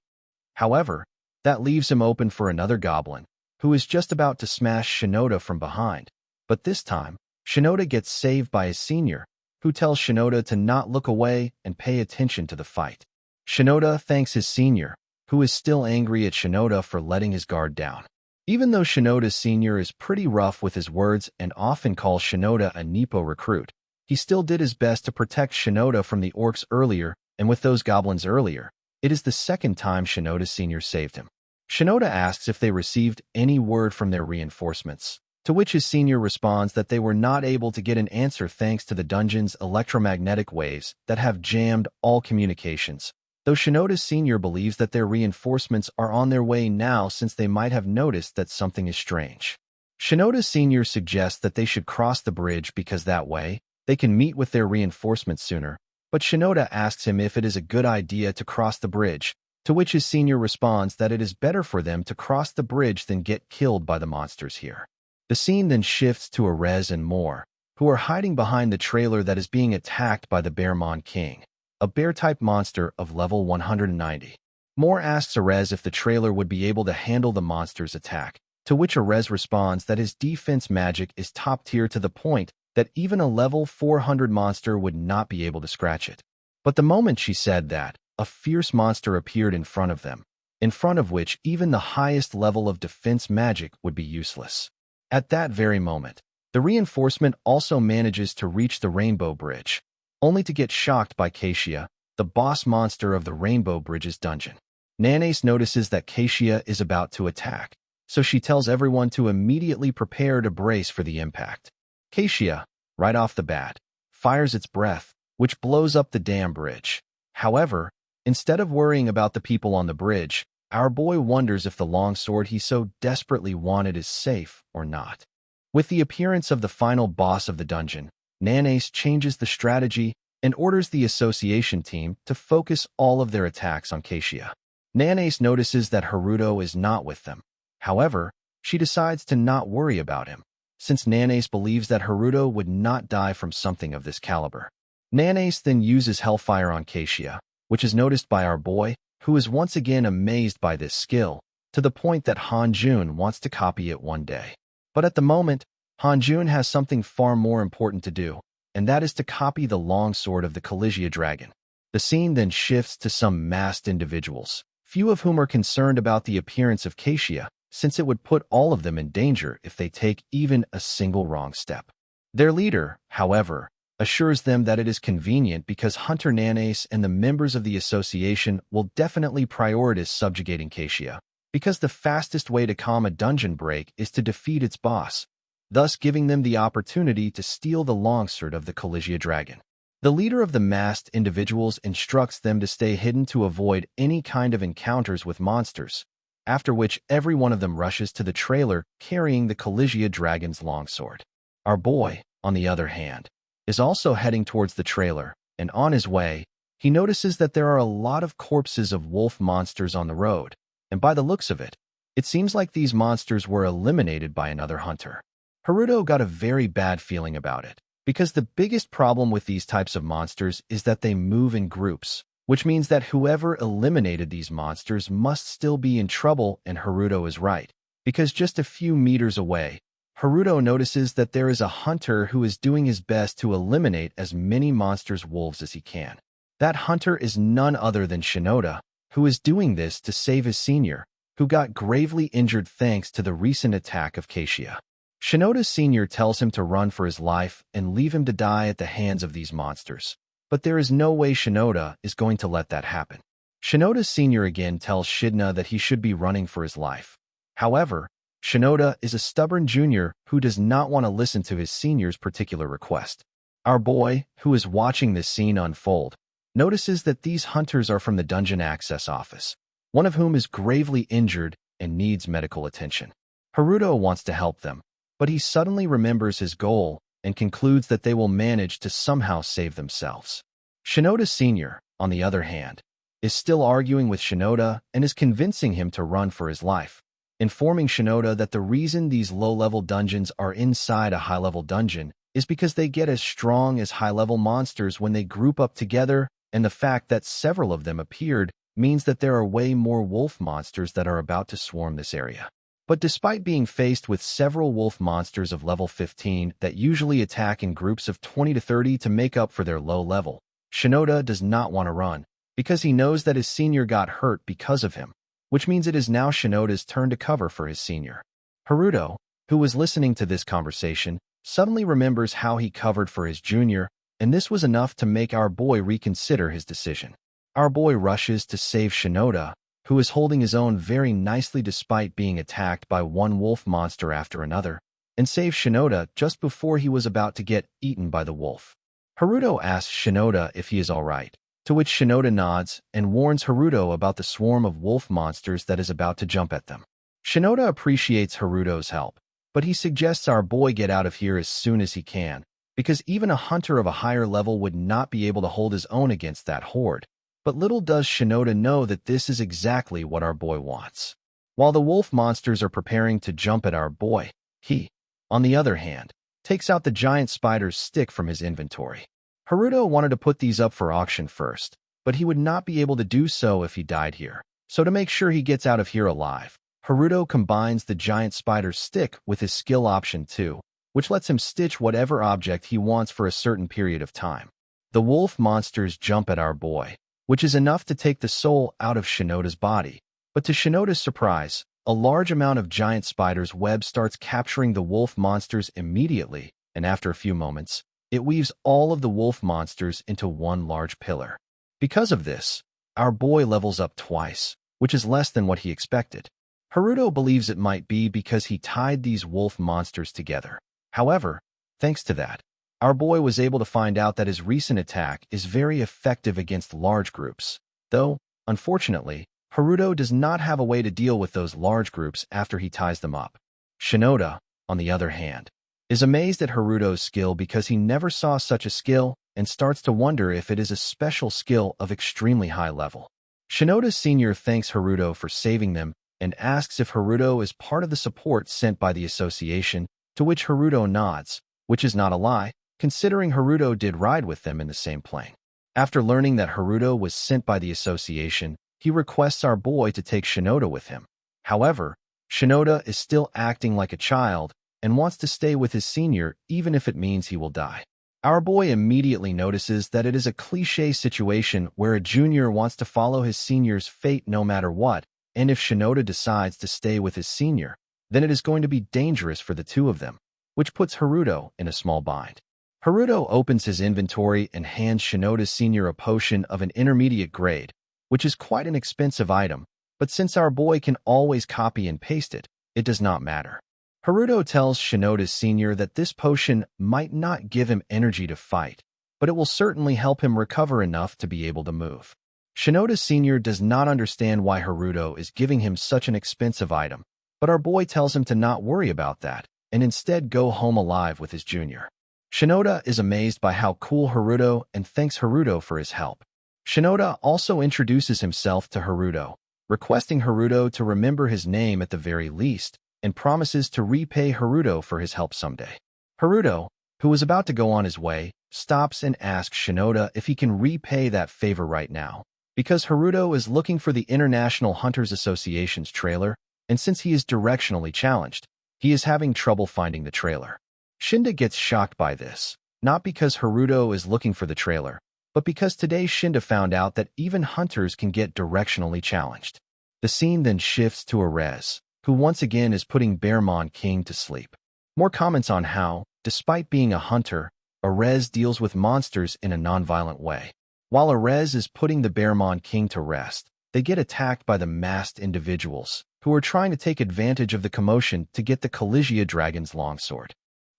Speaker 1: However, that leaves him open for another goblin, who is just about to smash Shinoda from behind. But this time, Shinoda gets saved by his senior, who tells Shinoda to not look away and pay attention to the fight. Shinoda thanks his senior, who is still angry at Shinoda for letting his guard down. Even though Shinoda's senior is pretty rough with his words and often calls Shinoda a Nippo recruit, he still did his best to protect Shinoda from the orcs earlier and with those goblins earlier. It is the second time Shinoda's senior saved him. Shinoda asks if they received any word from their reinforcements, to which his senior responds that they were not able to get an answer thanks to the dungeon's electromagnetic waves that have jammed all communications, though Shinoda's senior believes that their reinforcements are on their way now since they might have noticed that something is strange. Shinoda's senior suggests that they should cross the bridge because that way, they can meet with their reinforcements sooner, but Shinoda asks him if it is a good idea to cross the bridge, to which his senior responds that it is better for them to cross the bridge than get killed by the monsters here. The scene then shifts to Arez and Moore, who are hiding behind the trailer that is being attacked by the Bearmon King, a bear-type monster of level 190. Moore asks Arez if the trailer would be able to handle the monster's attack, to which Arez responds that his defense magic is top tier to the point that even a level 400 monster would not be able to scratch it. But the moment she said that, a fierce monster appeared in front of them, in front of which even the highest level of defense magic would be useless. At that very moment, the reinforcement also manages to reach the Rainbow Bridge, only to get shocked by Keishia, the boss monster of the Rainbow Bridge's dungeon. Nanace notices that Keishia is about to attack, so she tells everyone to immediately prepare to brace for the impact. Keishia, right off the bat, fires its breath, which blows up the damn bridge. However, instead of worrying about the people on the bridge, our boy wonders if the longsword he so desperately wanted is safe or not. With the appearance of the final boss of the dungeon, Nanace changes the strategy and orders the association team to focus all of their attacks on Keishia. Nanace notices that Haruto is not with them. However, she decides to not worry about him, since Nanace believes that Haruto would not die from something of this caliber. Nanace then uses Hellfire on Keishia, which is noticed by our boy, who is once again amazed by this skill, to the point that Hanjun wants to copy it one day. But at the moment, Hanjun has something far more important to do, and that is to copy the longsword of the Collegia dragon. The scene then shifts to some masked individuals, few of whom are concerned about the appearance of Keishia, since it would put all of them in danger if they take even a single wrong step. Their leader, however, assures them that it is convenient because Hunter Nanace and the members of the association will definitely prioritize subjugating Keishia, because the fastest way to calm a dungeon break is to defeat its boss, thus giving them the opportunity to steal the longsword of the Collegia dragon. The leader of the masked individuals instructs them to stay hidden to avoid any kind of encounters with monsters, after which every one of them rushes to the trailer carrying the Collegia dragon's longsword. Our boy, on the other hand, is also heading towards the trailer, and on his way, he notices that there are a lot of corpses of wolf monsters on the road, and by the looks of it, it seems like these monsters were eliminated by another hunter. Haruto got a very bad feeling about it, because the biggest problem with these types of monsters is that they move in groups, which means that whoever eliminated these monsters must still be in trouble, and Haruto is right, because just a few meters away, Haruto notices that there is a hunter who is doing his best to eliminate as many monsters wolves as he can. That hunter is none other than Shinoda, who is doing this to save his senior, who got gravely injured thanks to the recent attack of Keishia. Shinoda's senior tells him to run for his life and leave him to die at the hands of these monsters. But there is no way Shinoda is going to let that happen. Shinoda's senior again tells Shidna that he should be running for his life. However, Shinoda is a stubborn junior who does not want to listen to his senior's particular request. Our boy, who is watching this scene unfold, notices that these hunters are from the dungeon access office, one of whom is gravely injured and needs medical attention. Haruto wants to help them, but he suddenly remembers his goal and concludes that they will manage to somehow save themselves. Shinoda Sr., on the other hand, is still arguing with Shinoda and is convincing him to run for his life, informing Shinoda that the reason these low-level dungeons are inside a high-level dungeon is because they get as strong as high-level monsters when they group up together, and the fact that several of them appeared means that there are way more wolf monsters that are about to swarm this area. But despite being faced with several wolf monsters of level 15 that usually attack in groups of 20 to 30 to make up for their low level, Shinoda does not want to run, because he knows that his senior got hurt because of him, which means it is now Shinoda's turn to cover for his senior. Haruto, who was listening to this conversation, suddenly remembers how he covered for his junior, and this was enough to make our boy reconsider his decision. Our boy rushes to save Shinoda, who is holding his own very nicely despite being attacked by one wolf monster after another, and saves Shinoda just before he was about to get eaten by the wolf. Haruto asks Shinoda if he is alright, to which Shinoda nods and warns Haruto about the swarm of wolf monsters that is about to jump at them. Shinoda appreciates Haruto's help, but he suggests our boy get out of here as soon as he can, because even a hunter of a higher level would not be able to hold his own against that horde. But little does Shinoda know that this is exactly what our boy wants. While the wolf monsters are preparing to jump at our boy, he, on the other hand, takes out the giant spider's stick from his inventory. Haruto wanted to put these up for auction first, but he would not be able to do so if he died here. So to make sure he gets out of here alive, Haruto combines the giant spider's stick with his skill option 2, which lets him stitch whatever object he wants for a certain period of time. The wolf monsters jump at our boy, which is enough to take the soul out of Shinoda's body. But to Shinoda's surprise, a large amount of giant spider's web starts capturing the wolf monsters immediately, and after a few moments, it weaves all of the wolf monsters into one large pillar. Because of this, our boy levels up twice, which is less than what he expected. Haruto believes it might be because he tied these wolf monsters together. However, thanks to that, our boy was able to find out that his recent attack is very effective against large groups, though, unfortunately, Haruto does not have a way to deal with those large groups after he ties them up. Shinoda, on the other hand, is amazed at Haruto's skill because he never saw such a skill and starts to wonder if it is a special skill of extremely high level. Shinoda's senior thanks Haruto for saving them and asks if Haruto is part of the support sent by the association, to which Haruto nods, which is not a lie, considering Haruto did ride with them in the same plane. After learning that Haruto was sent by the association, he requests our boy to take Shinoda with him. However, Shinoda is still acting like a child and wants to stay with his senior even if it means he will die. Our boy immediately notices that it is a cliché situation where a junior wants to follow his senior's fate no matter what, and if Shinoda decides to stay with his senior, then it is going to be dangerous for the two of them, which puts Haruto in a small bind. Haruto opens his inventory and hands Shinoda's senior a potion of an intermediate grade, which is quite an expensive item, but since our boy can always copy and paste it, it does not matter. Haruto tells Shinoda's senior that this potion might not give him energy to fight, but it will certainly help him recover enough to be able to move. Shinoda's senior does not understand why Haruto is giving him such an expensive item, but our boy tells him to not worry about that, and instead go home alive with his junior. Shinoda is amazed by how cool Haruto and thanks Haruto for his help. Shinoda also introduces himself to Haruto, requesting Haruto to remember his name at the very least, and promises to repay Haruto for his help someday. Haruto, who was about to go on his way, stops and asks Shinoda if he can repay that favor right now, because Haruto is looking for the International Hunters Association's trailer, and since he is directionally challenged, he is having trouble finding the trailer. Shinda gets shocked by this, not because Haruto is looking for the trailer, but because today Shinda found out that even hunters can get directionally challenged. The scene then shifts to Arez, who once again is putting Bearmon King to sleep. More comments on how, despite being a hunter, Arez deals with monsters in a non-violent way. While Arez is putting the Bearmon King to rest, they get attacked by the masked individuals, who are trying to take advantage of the commotion to get the Collegia Dragon's longsword.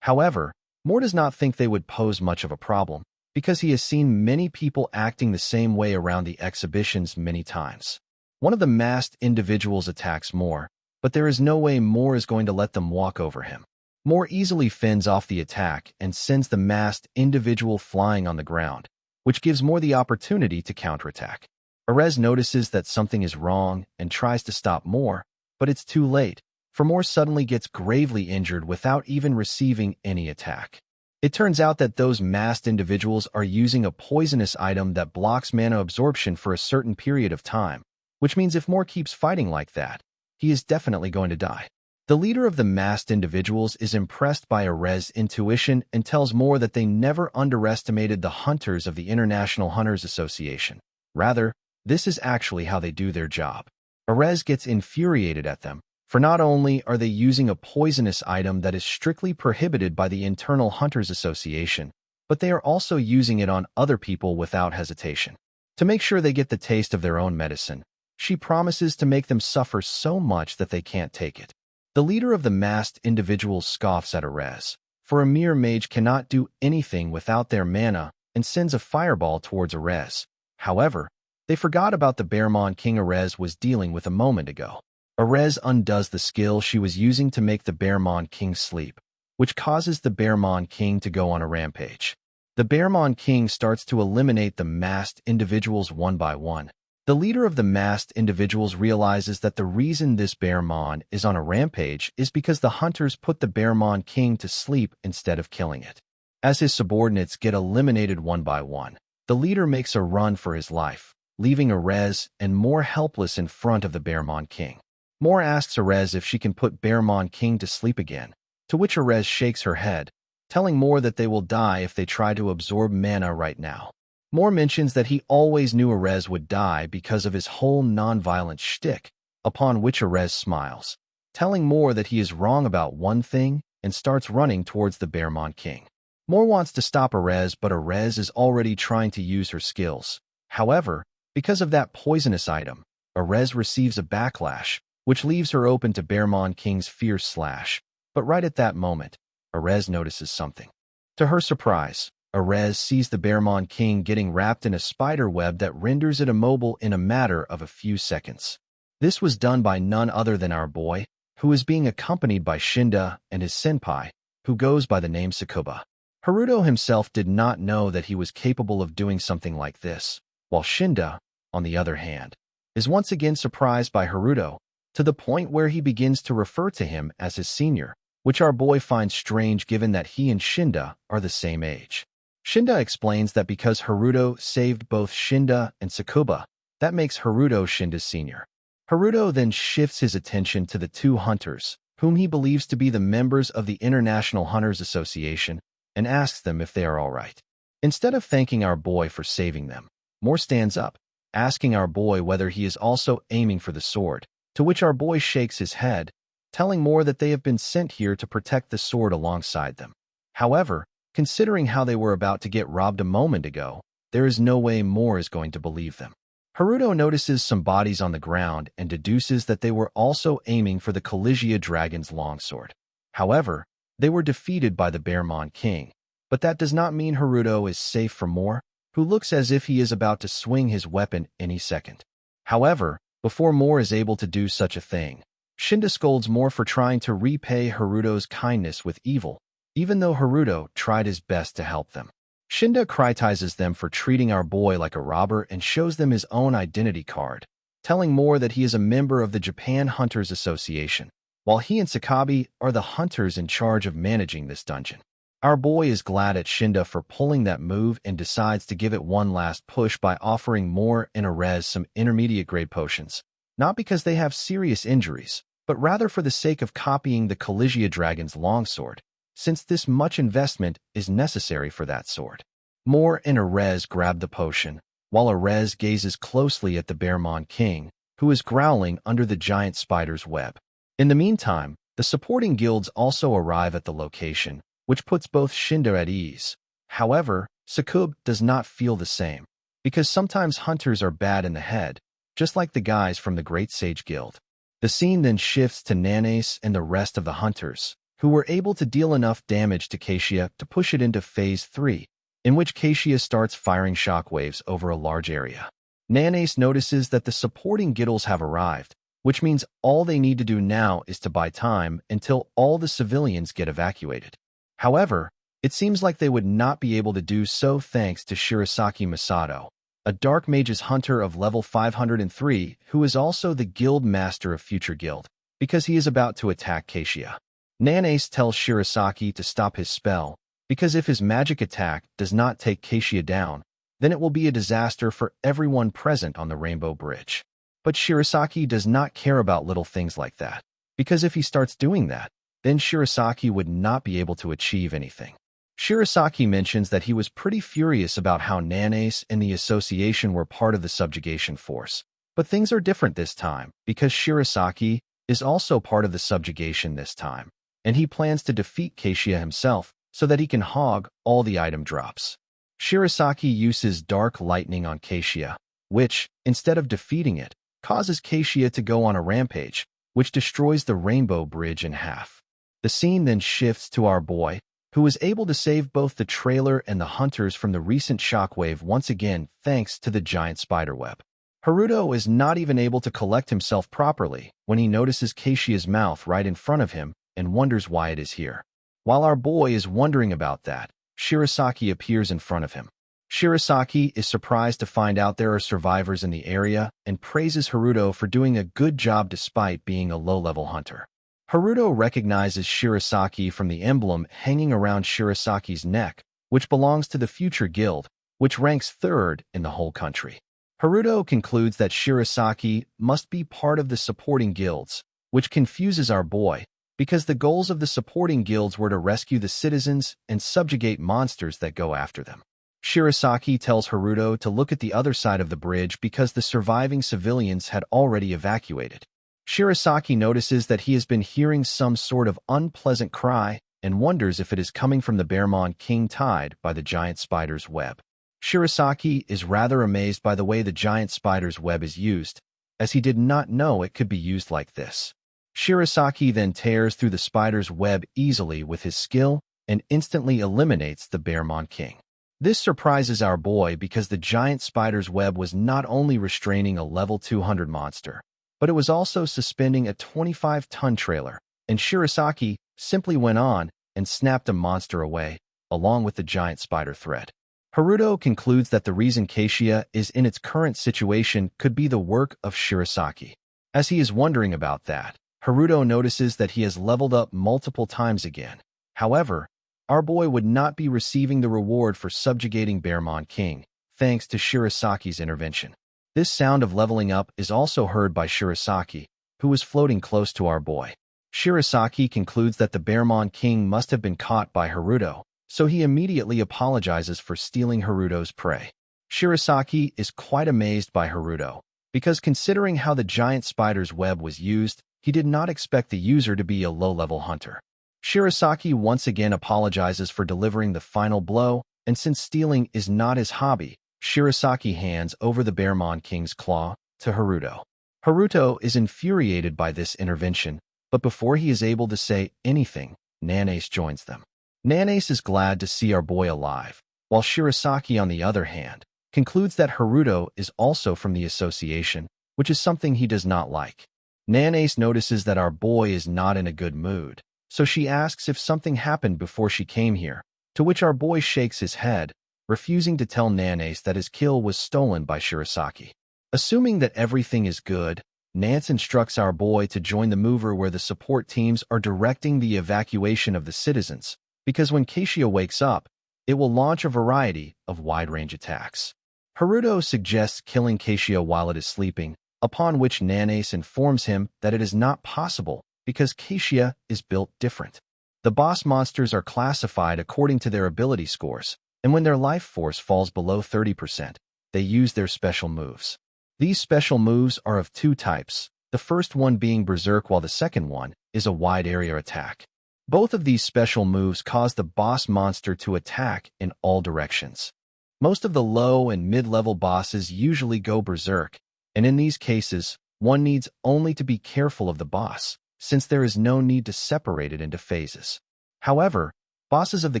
Speaker 1: However, Moore does not think they would pose much of a problem, because he has seen many people acting the same way around the exhibitions many times. One of the masked individuals attacks Moore, but there is no way Moore is going to let them walk over him. Moore easily fends off the attack and sends the masked individual flying on the ground, which gives Moore the opportunity to counterattack. Arez notices that something is wrong and tries to stop Moore, but it's too late, for Moore suddenly gets gravely injured without even receiving any attack. It turns out that those masked individuals are using a poisonous item that blocks mana absorption for a certain period of time, which means if Moore keeps fighting like that, he is definitely going to die. The leader of the masked individuals is impressed by Erez's intuition and tells Moore that they never underestimated the hunters of the International Hunters Association. Rather, this is actually how they do their job. Erez gets infuriated at them, for not only are they using a poisonous item that is strictly prohibited by the Internal Hunters Association, but they are also using it on other people without hesitation. To make sure they get the taste of their own medicine, she promises to make them suffer so much that they can't take it. The leader of the masked individuals scoffs at Erez, for a mere mage cannot do anything without their mana, and sends a fireball towards Erez. However, they forgot about the Bearmon King Erez was dealing with a moment ago. Erez undoes the skill she was using to make the Bearmon King sleep, which causes the Bearmon King to go on a rampage. The Bearmon King starts to eliminate the masked individuals one by one. The leader of the masked individuals realizes that the reason this Bearmon is on a rampage is because the hunters put the Bearmon King to sleep instead of killing it. As his subordinates get eliminated one by one, the leader makes a run for his life, leaving Erez and Moore helpless in front of the Bearmon King. Moore asks Erez if she can put Bearmon King to sleep again, to which Erez shakes her head, telling Moore that they will die if they try to absorb mana right now. Moore mentions that he always knew Erez would die because of his whole non-violent shtick, upon which Erez smiles, telling Moore that he is wrong about one thing and starts running towards the Bearmon King. Moore wants to stop Erez, but Erez is already trying to use her skills. However, because of that poisonous item, Erez receives a backlash, which leaves her open to Bearmon King's fierce slash. But right at that moment, Erez notices something. To her surprise, Erez sees the Bearmon King getting wrapped in a spider web that renders it immobile in a matter of a few seconds. This was done by none other than our boy, who is being accompanied by Shinda and his senpai, who goes by the name Sakuba. Haruto himself did not know that he was capable of doing something like this, while Shinda, on the other hand, is once again surprised by Haruto, to the point where he begins to refer to him as his senior, which our boy finds strange given that he and Shinda are the same age. Shinda explains that because Haruto saved both Shinda and Sakuba, that makes Haruto Shinda's senior. Haruto then shifts his attention to the two hunters, whom he believes to be the members of the International Hunters Association, and asks them if they are all right. Instead of thanking our boy for saving them, Moore stands up, asking our boy whether he is also aiming for the sword, to which our boy shakes his head, telling Moore that they have been sent here to protect the sword alongside them. However, considering how they were about to get robbed a moment ago, there is no way Moore is going to believe them. Haruto notices some bodies on the ground and deduces that they were also aiming for the Collegia Dragon's longsword. However, they were defeated by the Bearmon King, but that does not mean Haruto is safe from Moore, who looks as if he is about to swing his weapon any second. However, before Moore is able to do such a thing, Shinda scolds Moore for trying to repay Haruto's kindness with evil, even though Haruto tried his best to help them. Shinda criticizes them for treating our boy like a robber and shows them his own identity card, telling Moore that he is a member of the Japan Hunters Association, while he and Sakabe are the hunters in charge of managing this dungeon. Our boy is glad at Shinda for pulling that move and decides to give it one last push by offering Moore and Erez some intermediate-grade potions, not because they have serious injuries, but rather for the sake of copying the Collegia Dragon's longsword, since this much investment is necessary for that sword. Moore and Erez grab the potion, while Erez gazes closely at the Bearmon King, who is growling under the giant spider's web. In the meantime, the supporting guilds also arrive at the location, which puts both Shinda at ease. However, Sakub does not feel the same, because sometimes hunters are bad in the head, just like the guys from the Great Sage Guild. The scene then shifts to Nanace and the rest of the hunters, who were able to deal enough damage to Keishia to push it into Phase 3, in which Keishia starts firing shockwaves over a large area. Nanace notices that the supporting guilds have arrived, which means all they need to do now is to buy time until all the civilians get evacuated. However, it seems like they would not be able to do so thanks to Shirasaki Masato, a Dark Mage's hunter of level 503 who is also the guild master of Future Guild, because he is about to attack Keishia. Nanace tells Shirasaki to stop his spell, because if his magic attack does not take Keishia down, then it will be a disaster for everyone present on the Rainbow Bridge. But Shirasaki does not care about little things like that, because if he starts doing that, then Shirasaki would not be able to achieve anything. Shirasaki mentions that he was pretty furious about how Nanace and the Association were part of the subjugation force. But things are different this time, because Shirasaki is also part of the subjugation this time, and he plans to defeat Keishia himself so that he can hog all the item drops. Shirasaki uses Dark Lightning on Keishia, which, instead of defeating it, causes Keishia to go on a rampage, which destroys the Rainbow Bridge in half. The scene then shifts to our boy, who was able to save both the trailer and the hunters from the recent shockwave once again thanks to the giant spiderweb. Haruto is not even able to collect himself properly when he notices Keishia's mouth right in front of him and wonders why it is here. While our boy is wondering about that, Shirasaki appears in front of him. Shirasaki is surprised to find out there are survivors in the area and praises Haruto for doing a good job despite being a low-level hunter. Haruto recognizes Shirasaki from the emblem hanging around Shirasaki's neck, which belongs to the Future Guild, which ranks third in the whole country. Haruto concludes that Shirasaki must be part of the supporting guilds, which confuses our boy, because the goals of the supporting guilds were to rescue the citizens and subjugate monsters that go after them. Shirasaki tells Haruto to look at the other side of the bridge because the surviving civilians had already evacuated. Shirasaki notices that he has been hearing some sort of unpleasant cry and wonders if it is coming from the Bearmon King tied by the giant spider's web. Shirasaki is rather amazed by the way the giant spider's web is used, as he did not know it could be used like this. Shirasaki then tears through the spider's web easily with his skill and instantly eliminates the Bearmon King. This surprises our boy because the giant spider's web was not only restraining a level 200 monster, but it was also suspending a 25-ton trailer, and Shirasaki simply went on and snapped a monster away, along with the giant spider thread. Haruto concludes that the reason Keishia is in its current situation could be the work of Shirasaki. As he is wondering about that, Haruto notices that he has leveled up multiple times again. However, our boy would not be receiving the reward for subjugating Bearmon King, thanks to Shirasaki's intervention. This sound of leveling up is also heard by Shirasaki, who is floating close to our boy. Shirasaki concludes that the Bearmon King must have been caught by Haruto, so he immediately apologizes for stealing Haruto's prey. Shirasaki is quite amazed by Haruto, because considering how the giant spider's web was used, he did not expect the user to be a low-level hunter. Shirasaki once again apologizes for delivering the final blow, and since stealing is not his hobby, Shirasaki hands over the Bearmon King's claw to Haruto. Haruto is infuriated by this intervention, but before he is able to say anything, Nanace joins them. Nanace is glad to see our boy alive, while Shirasaki, on the other hand, concludes that Haruto is also from the association, which is something he does not like. Nanace notices that our boy is not in a good mood, so she asks if something happened before she came here, to which our boy shakes his head, refusing to tell Nanace that his kill was stolen by Shirasaki. Assuming that everything is good, Nance instructs our boy to join the mover where the support teams are directing the evacuation of the citizens, because when Keishia wakes up, it will launch a variety of wide-range attacks. Haruto suggests killing Keishia while it is sleeping, upon which Nanace informs him that it is not possible because Keishia is built different. The boss monsters are classified according to their ability scores, and when their life force falls below 30%, they use their special moves. These special moves are of two types, the first one being Berserk while the second one is a wide area attack. Both of these special moves cause the boss monster to attack in all directions. Most of the low and mid-level bosses usually go Berserk, and in these cases, one needs only to be careful of the boss, since there is no need to separate it into phases. However, bosses of the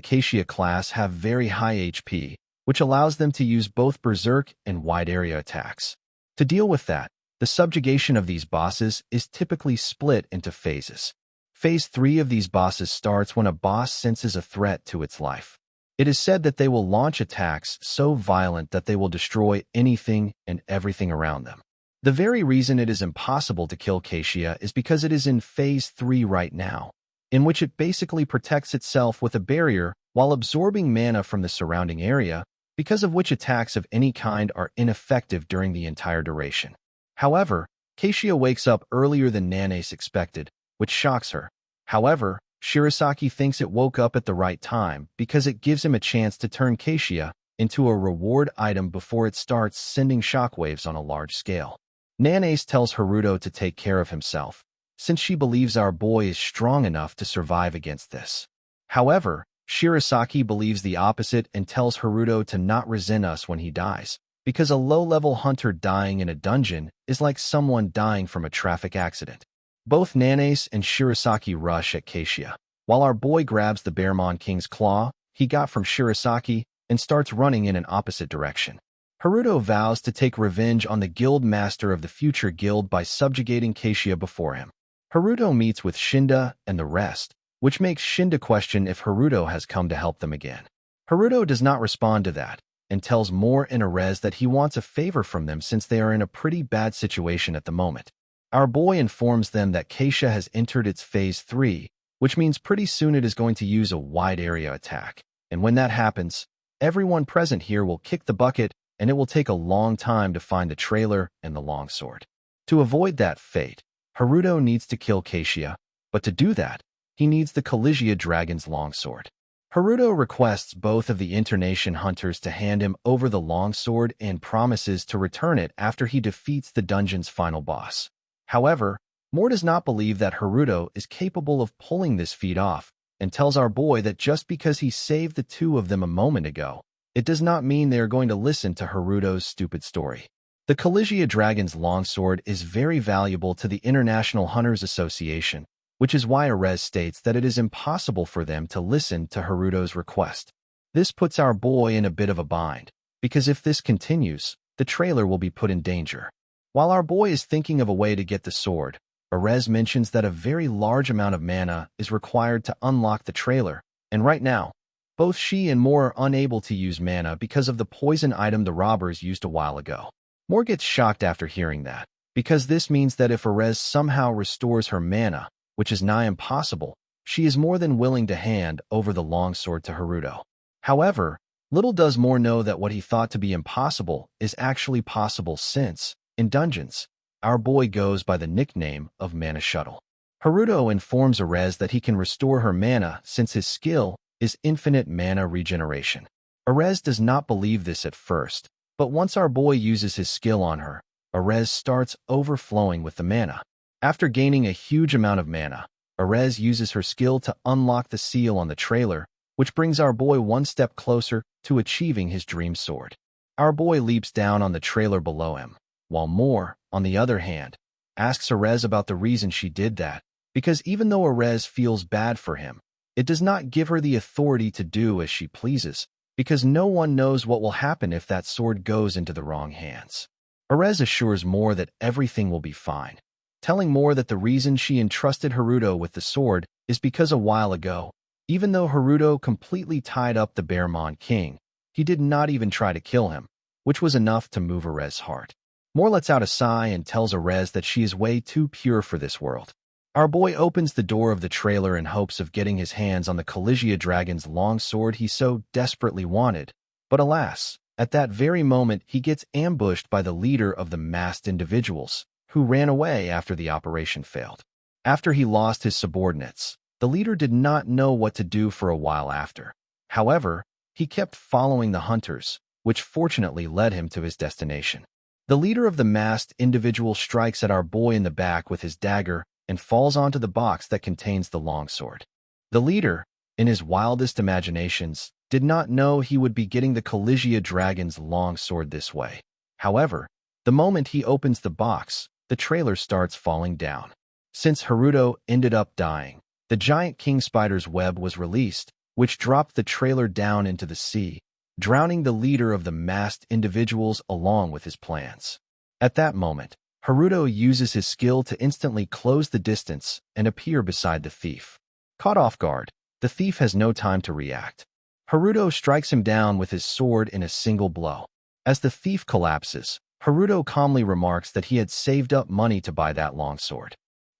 Speaker 1: Keishia class have very high HP, which allows them to use both Berserk and wide area attacks. To deal with that, the subjugation of these bosses is typically split into phases. Phase 3 of these bosses starts when a boss senses a threat to its life. It is said that they will launch attacks so violent that they will destroy anything and everything around them. The very reason it is impossible to kill Keishia is because it is in Phase 3 right now, in which it basically protects itself with a barrier while absorbing mana from the surrounding area, because of which attacks of any kind are ineffective during the entire duration. However, Keishia wakes up earlier than Nanace expected, which shocks her. However, Shirasaki thinks it woke up at the right time because it gives him a chance to turn Keishia into a reward item before it starts sending shockwaves on a large scale. Nanace tells Haruto to take care of himself, since she believes our boy is strong enough to survive against this. However, Shirasaki believes the opposite and tells Haruto to not resent us when he dies, because a low-level hunter dying in a dungeon is like someone dying from a traffic accident. Both Nanace and Shirasaki rush at Keishia, while our boy grabs the Bearmon King's claw he got from Shirasaki and starts running in an opposite direction. Haruto vows to take revenge on the guild master of the future guild by subjugating Keishia before him. Haruto meets with Shinda and the rest, which makes Shinda question if Haruto has come to help them again. Haruto does not respond to that, and tells Mor and Erez that he wants a favor from them since they are in a pretty bad situation at the moment. Our boy informs them that Keishia has entered its Phase 3, which means pretty soon it is going to use a wide area attack, and when that happens, everyone present here will kick the bucket, and it will take a long time to find the trailer and the longsword. To avoid that fate, Haruto needs to kill Keishia, but to do that, he needs the Collegia Dragon's longsword. Haruto requests both of the Internation hunters to hand him over the longsword and promises to return it after he defeats the dungeon's final boss. However, Mor does not believe that Haruto is capable of pulling this feat off and tells our boy that just because he saved the two of them a moment ago, it does not mean they are going to listen to Haruto's stupid story. The Collegia Dragon's longsword is very valuable to the International Hunters Association, which is why Erez states that it is impossible for them to listen to Haruto's request. This puts our boy in a bit of a bind, because if this continues, the trailer will be put in danger. While our boy is thinking of a way to get the sword, Erez mentions that a very large amount of mana is required to unlock the trailer, and right now, both she and Mor are unable to use mana because of the poison item the robbers used a while ago. Mor gets shocked after hearing that, because this means that if Erez somehow restores her mana, which is nigh impossible, she is more than willing to hand over the longsword to Haruto. However, little does Mor know that what he thought to be impossible is actually possible since, in dungeons, our boy goes by the nickname of Mana Shuttle. Haruto informs Erez that he can restore her mana since his skill is infinite mana regeneration. Erez does not believe this at first, but once our boy uses his skill on her, Erez starts overflowing with the mana. After gaining a huge amount of mana, Erez uses her skill to unlock the seal on the trailer, which brings our boy one step closer to achieving his dream sword. Our boy leaps down on the trailer below him, while Mor, on the other hand, asks Erez about the reason she did that, because even though Erez feels bad for him, it does not give her the authority to do as she pleases, because no one knows what will happen if that sword goes into the wrong hands. Erez assures Mor that everything will be fine, telling Mor that the reason she entrusted Haruto with the sword is because a while ago, even though Haruto completely tied up the Bearmon King, he did not even try to kill him, which was enough to move Erez's heart. Mor lets out a sigh and tells Erez that she is way too pure for this world. Our boy opens the door of the trailer in hopes of getting his hands on the Collegia Dragon's longsword he so desperately wanted, but alas, at that very moment he gets ambushed by the leader of the masked individuals, who ran away after the operation failed. After he lost his subordinates, the leader did not know what to do for a while after. However, he kept following the hunters, which fortunately led him to his destination. The leader of the masked individual strikes at our boy in the back with his dagger and falls onto the box that contains the longsword. The leader, in his wildest imaginations, did not know he would be getting the Collegia Dragon's longsword this way. However, the moment he opens the box, the trailer starts falling down. Since Haruto ended up dying, the giant king spider's web was released, which dropped the trailer down into the sea, drowning the leader of the masked individuals along with his plans. At that moment, Haruto uses his skill to instantly close the distance and appear beside the thief. Caught off guard, the thief has no time to react. Haruto strikes him down with his sword in a single blow. As the thief collapses, Haruto calmly remarks that he had saved up money to buy that longsword.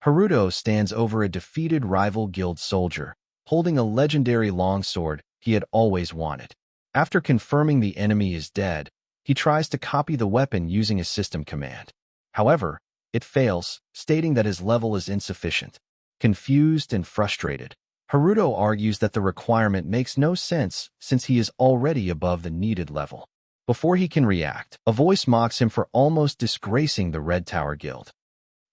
Speaker 1: Haruto stands over a defeated rival guild soldier, holding a legendary longsword he had always wanted. After confirming the enemy is dead, he tries to copy the weapon using a system command. However, it fails, stating that his level is insufficient. Confused and frustrated, Haruto argues that the requirement makes no sense since he is already above the needed level. Before he can react, a voice mocks him for almost disgracing the Red Tower Guild.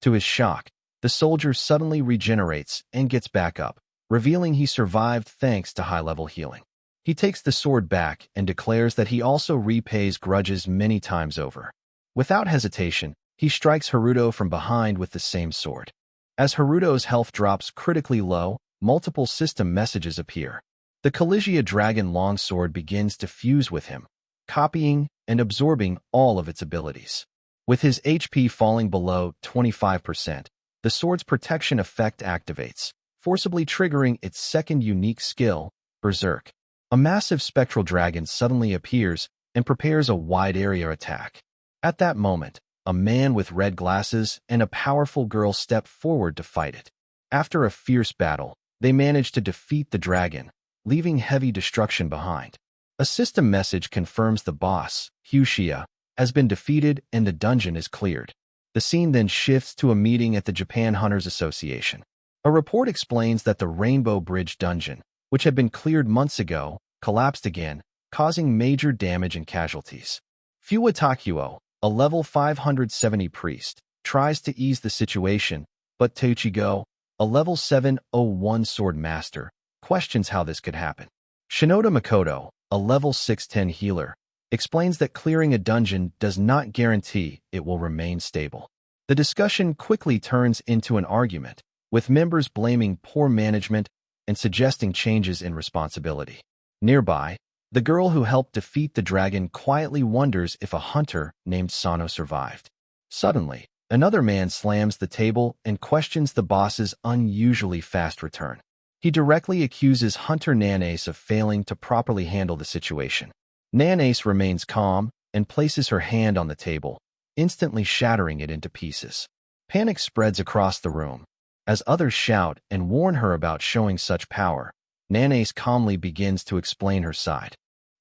Speaker 1: To his shock, the soldier suddenly regenerates and gets back up, revealing he survived thanks to high-level healing. He takes the sword back and declares that he also repays grudges many times over. Without hesitation, he strikes Haruto from behind with the same sword. As Haruto's health drops critically low, multiple system messages appear. The Collegia Dragon Longsword begins to fuse with him, copying and absorbing all of its abilities. With his HP falling below 25%, the sword's protection effect activates, forcibly triggering its second unique skill, Berserk. A massive spectral dragon suddenly appears and prepares a wide-area attack. At that moment, a man with red glasses and a powerful girl step forward to fight it. After a fierce battle, they manage to defeat the dragon, leaving heavy destruction behind. A system message confirms the boss, Hushia, has been defeated and the dungeon is cleared. The scene then shifts to a meeting at the Japan Hunters Association. A report explains that the Rainbow Bridge dungeon, which had been cleared months ago, collapsed again, causing major damage and casualties. Fuwa Takuo, a level 570 priest, tries to ease the situation, but Teichigo, a level 701 sword master, questions how this could happen. Shinoda Makoto, a level 610 healer, explains that clearing a dungeon does not guarantee it will remain stable. The discussion quickly turns into an argument, with members blaming poor management and suggesting changes in responsibility. Nearby, the girl who helped defeat the dragon quietly wonders if a hunter named Sano survived. Suddenly, another man slams the table and questions the boss's unusually fast return. He directly accuses Hunter Nanace of failing to properly handle the situation. Nanace remains calm and places her hand on the table, instantly shattering it into pieces. Panic spreads across the room. As others shout and warn her about showing such power, Nanace calmly begins to explain her side.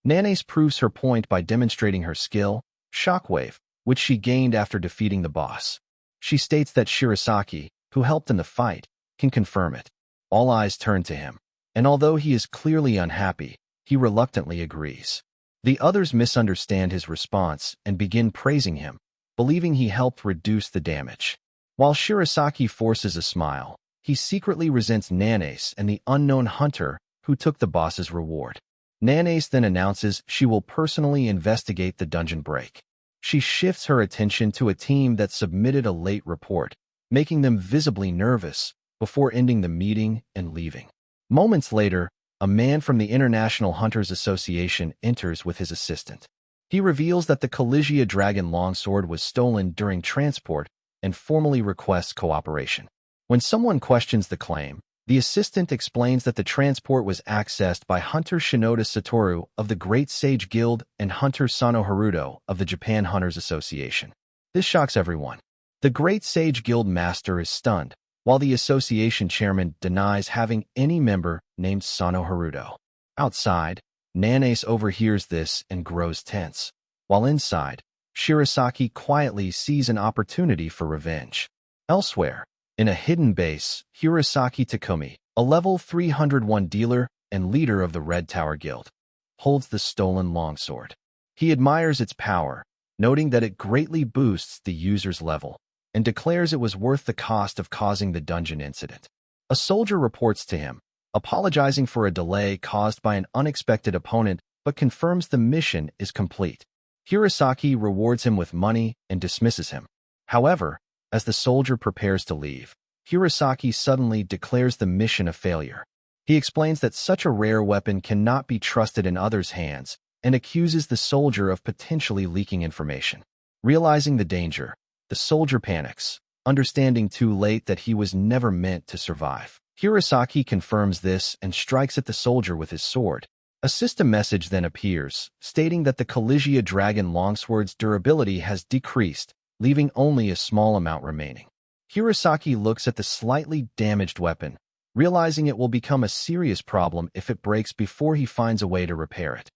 Speaker 1: Nanace proves her point by demonstrating her skill, Shockwave, which she gained after defeating the boss. She states that Shirasaki, who helped in the fight, can confirm it. All eyes turn to him, and although he is clearly unhappy, he reluctantly agrees. The others misunderstand his response and begin praising him, believing he helped reduce the damage. While Shirasaki forces a smile, he secretly resents Nanace and the unknown hunter who took the boss's reward. Nanace then announces she will personally investigate the dungeon break. She shifts her attention to a team that submitted a late report, making them visibly nervous, before ending the meeting and leaving. Moments later, a man from the International Hunters Association enters with his assistant. He reveals that the Collegia Dragon Longsword was stolen during transport and formally requests cooperation. When someone questions the claim, the assistant explains that the transport was accessed by Hunter Shinoda Satoru of the Great Sage Guild and Hunter Sano Haruto of the Japan Hunters Association. This shocks everyone. The Great Sage Guild master is stunned, while the association chairman denies having any member named Sano Haruto. Outside, Nanace overhears this and grows tense, while inside, Shirasaki quietly sees an opportunity for revenge. Elsewhere, in a hidden base, Hirosaki Takumi, a level 301 dealer and leader of the Red Tower Guild, holds the stolen longsword. He admires its power, noting that it greatly boosts the user's level, and declares it was worth the cost of causing the dungeon incident. A soldier reports to him, apologizing for a delay caused by an unexpected opponent, but confirms the mission is complete. Hirosaki rewards him with money and dismisses him. However, as the soldier prepares to leave, Hirosaki suddenly declares the mission a failure. He explains that such a rare weapon cannot be trusted in others' hands and accuses the soldier of potentially leaking information. Realizing the danger, the soldier panics, understanding too late that he was never meant to survive. Hirosaki confirms this and strikes at the soldier with his sword. A system message then appears, stating that the Collegia Dragon Longsword's durability has decreased, leaving only a small amount remaining. Hirosaki looks at the slightly damaged weapon, realizing it will become a serious problem if it breaks before he finds a way to repair it.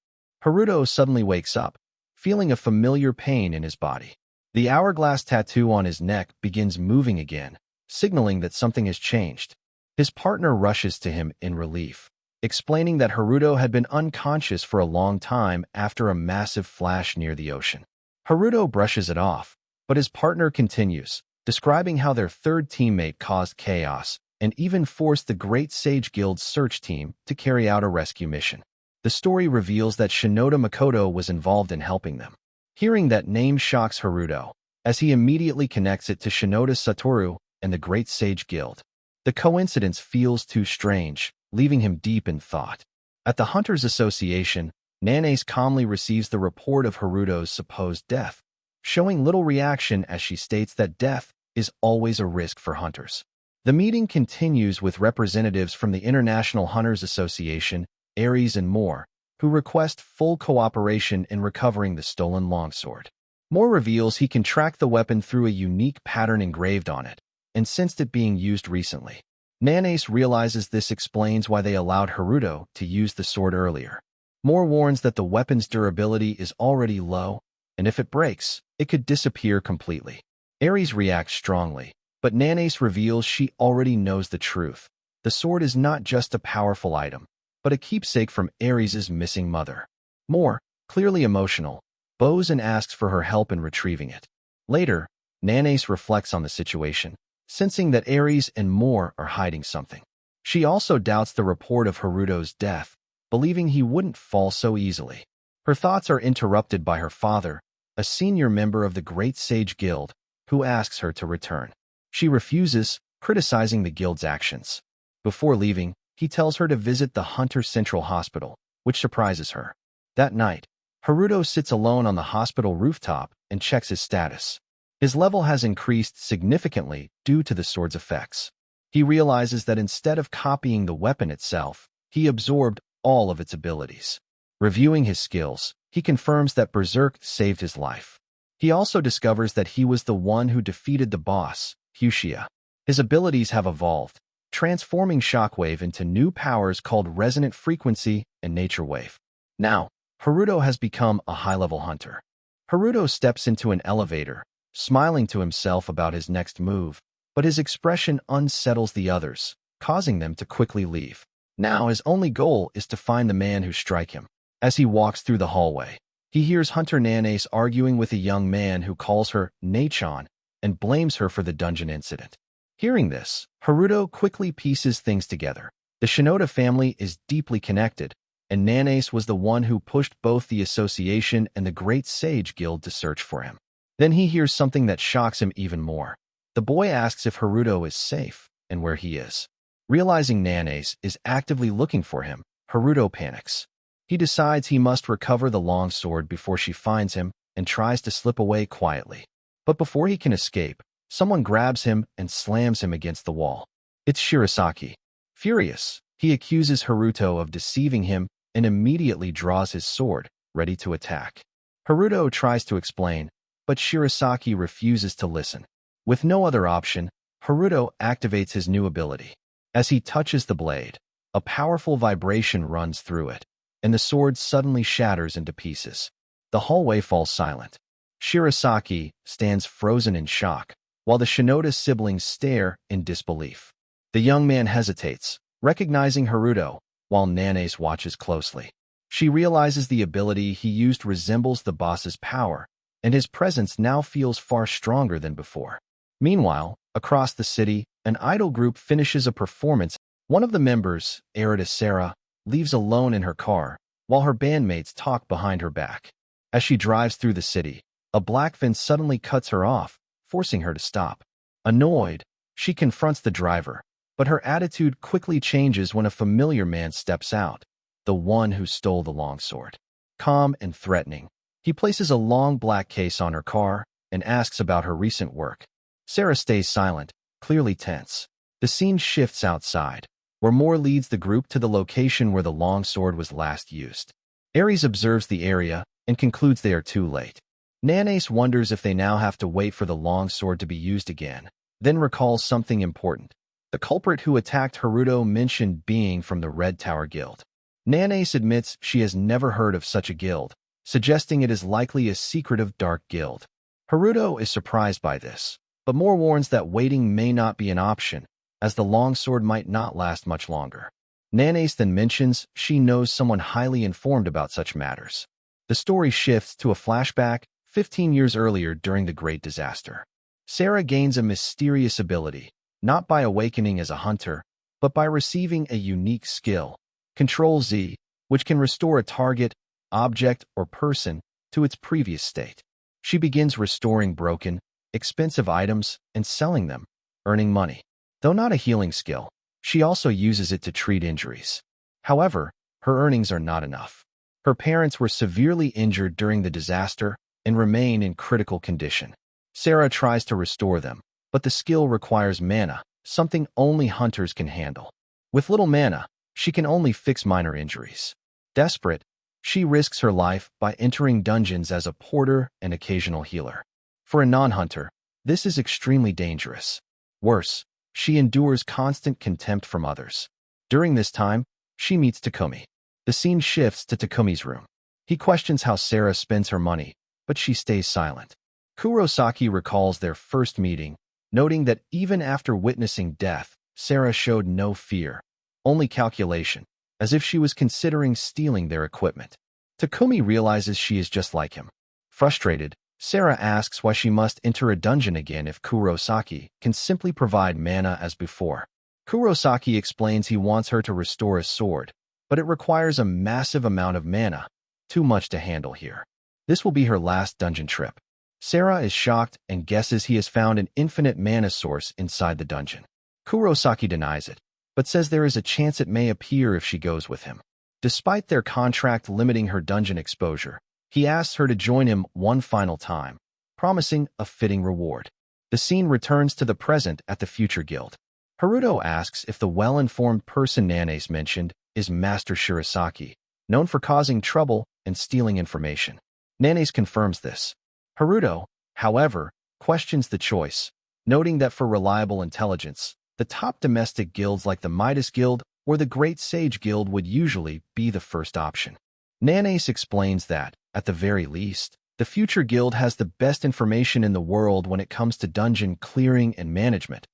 Speaker 1: Haruto suddenly wakes up, feeling a familiar pain in his body. The hourglass tattoo on his neck begins moving again, signaling that something has changed. His partner rushes to him in relief, explaining that Haruto had been unconscious for a long time after a massive flash near the ocean. Haruto brushes it off, but his partner continues, describing how their third teammate caused chaos and even forced the Great Sage Guild's search team to carry out a rescue mission. The story reveals that Shinoda Makoto was involved in helping them. Hearing that name shocks Haruto, as he immediately connects it to Shinoda Satoru and the Great Sage Guild. The coincidence feels too strange, leaving him deep in thought. At the Hunters Association, Nanase calmly receives the report of Haruto's supposed death, showing little reaction as she states that death is always a risk for hunters. The meeting continues with representatives from the International Hunters Association, Ares and more, who request full cooperation in recovering the stolen longsword. Moore reveals he can track the weapon through a unique pattern engraved on it, and sensed it being used recently. Nanase realizes this explains why they allowed Haruto to use the sword earlier. Moore warns that the weapon's durability is already low, and if it breaks, it could disappear completely. Ares reacts strongly, but Nanase reveals she already knows the truth. The sword is not just a powerful item, but a keepsake from Ares' missing mother. Moore, clearly emotional, bows and asks for her help in retrieving it. Later, Nanase reflects on the situation, sensing that Ares and Moore are hiding something. She also doubts the report of Haruto's death, believing he wouldn't fall so easily. Her thoughts are interrupted by her father, a senior member of the Great Sage Guild, who asks her to return. She refuses, criticizing the guild's actions. Before leaving, he tells her to visit the Hunter Central Hospital, which surprises her. That night, Haruto sits alone on the hospital rooftop and checks his status. His level has increased significantly due to the sword's effects. He realizes that instead of copying the weapon itself, he absorbed all of its abilities. Reviewing his skills, he confirms that Berserk saved his life. He also discovers that he was the one who defeated the boss, Fuchsia. His abilities have evolved, transforming Shockwave into new powers called Resonant Frequency and Nature Wave. Now, Haruto has become a high-level hunter. Haruto steps into an elevator, smiling to himself about his next move, but his expression unsettles the others, causing them to quickly leave. Now his only goal is to find the man who struck him. As he walks through the hallway, he hears Hunter Nanase arguing with a young man who calls her Nachon and blames her for the dungeon incident. Hearing this, Haruto quickly pieces things together. The Shinoda family is deeply connected, and Nanase was the one who pushed both the Association and the Great Sage Guild to search for him. Then he hears something that shocks him even more. The boy asks if Haruto is safe and where he is. Realizing Nanase is actively looking for him, Haruto panics. He decides he must recover the long sword before she finds him and tries to slip away quietly. But before he can escape, someone grabs him and slams him against the wall. It's Shirasaki. Furious, he accuses Haruto of deceiving him and immediately draws his sword, ready to attack. Haruto tries to explain, but Shirasaki refuses to listen. With no other option, Haruto activates his new ability. As he touches the blade, a powerful vibration runs through it, and the sword suddenly shatters into pieces. The hallway falls silent. Shirasaki stands frozen in shock, while the Shinoda siblings stare in disbelief. The young man hesitates, recognizing Haruto, while Nanase watches closely. She realizes the ability he used resembles the boss's power, and his presence now feels far stronger than before. Meanwhile, across the city, an idol group finishes a performance. One of the members, Erida Sarah, leaves alone in her car, while her bandmates talk behind her back. As she drives through the city, a black van suddenly cuts her off, forcing her to stop. Annoyed, she confronts the driver, but her attitude quickly changes when a familiar man steps out, the one who stole the longsword. Calm and threatening, he places a long black case on her car and asks about her recent work. Sarah stays silent, clearly tense. The scene shifts outside, where Moore leads the group to the location where the longsword was last used. Ares observes the area and concludes they are too late. Nanase wonders if they now have to wait for the longsword to be used again, then recalls something important. The culprit who attacked Haruto mentioned being from the Red Tower Guild. Nanace admits she has never heard of such a guild, suggesting it is likely a secretive dark guild. Haruto is surprised by this, but more warns that waiting may not be an option, as the longsword might not last much longer. Nanace then mentions she knows someone highly informed about such matters. The story shifts to a flashback 15 years earlier during the Great Disaster. Sarah gains a mysterious ability, not by awakening as a hunter, but by receiving a unique skill, Control Z, which can restore a target, object, or person to its previous state. She begins restoring broken, expensive items and selling them, earning money. Though not a healing skill, she also uses it to treat injuries. However, her earnings are not enough. Her parents were severely injured during the disaster and remain in critical condition. Sarah tries to restore them, but the skill requires mana, something only hunters can handle. With little mana, she can only fix minor injuries. Desperate, she risks her life by entering dungeons as a porter and occasional healer. For a non-hunter, this is extremely dangerous. Worse, she endures constant contempt from others. During this time, she meets Takumi. The scene shifts to Takumi's room. He questions how Sarah spends her money, but she stays silent. Kurosaki recalls their first meeting, noting that even after witnessing death, Sarah showed no fear, only calculation, as if she was considering stealing their equipment. Takumi realizes she is just like him. Frustrated, Sarah asks why she must enter a dungeon again if Kurosaki can simply provide mana as before. Kurosaki explains he wants her to restore a sword, but it requires a massive amount of mana, too much to handle here. This will be her last dungeon trip. Sarah is shocked and guesses he has found an infinite mana source inside the dungeon. Kurosaki denies it, but says there is a chance it may appear if she goes with him. Despite their contract limiting her dungeon exposure, he asks her to join him one final time, promising a fitting reward. The scene returns to the present at the future guild. Haruto asks if the well-informed person Nanace mentioned is Master Shirasaki, known for causing trouble and stealing information. Nanace confirms this. Haruto, however, questions the choice, noting that for reliable intelligence, the top domestic guilds like the Midas Guild or the Great Sage Guild would usually be the first option. Nanace explains that, at the very least, the future guild has the best information in the world when it comes to dungeon clearing and management,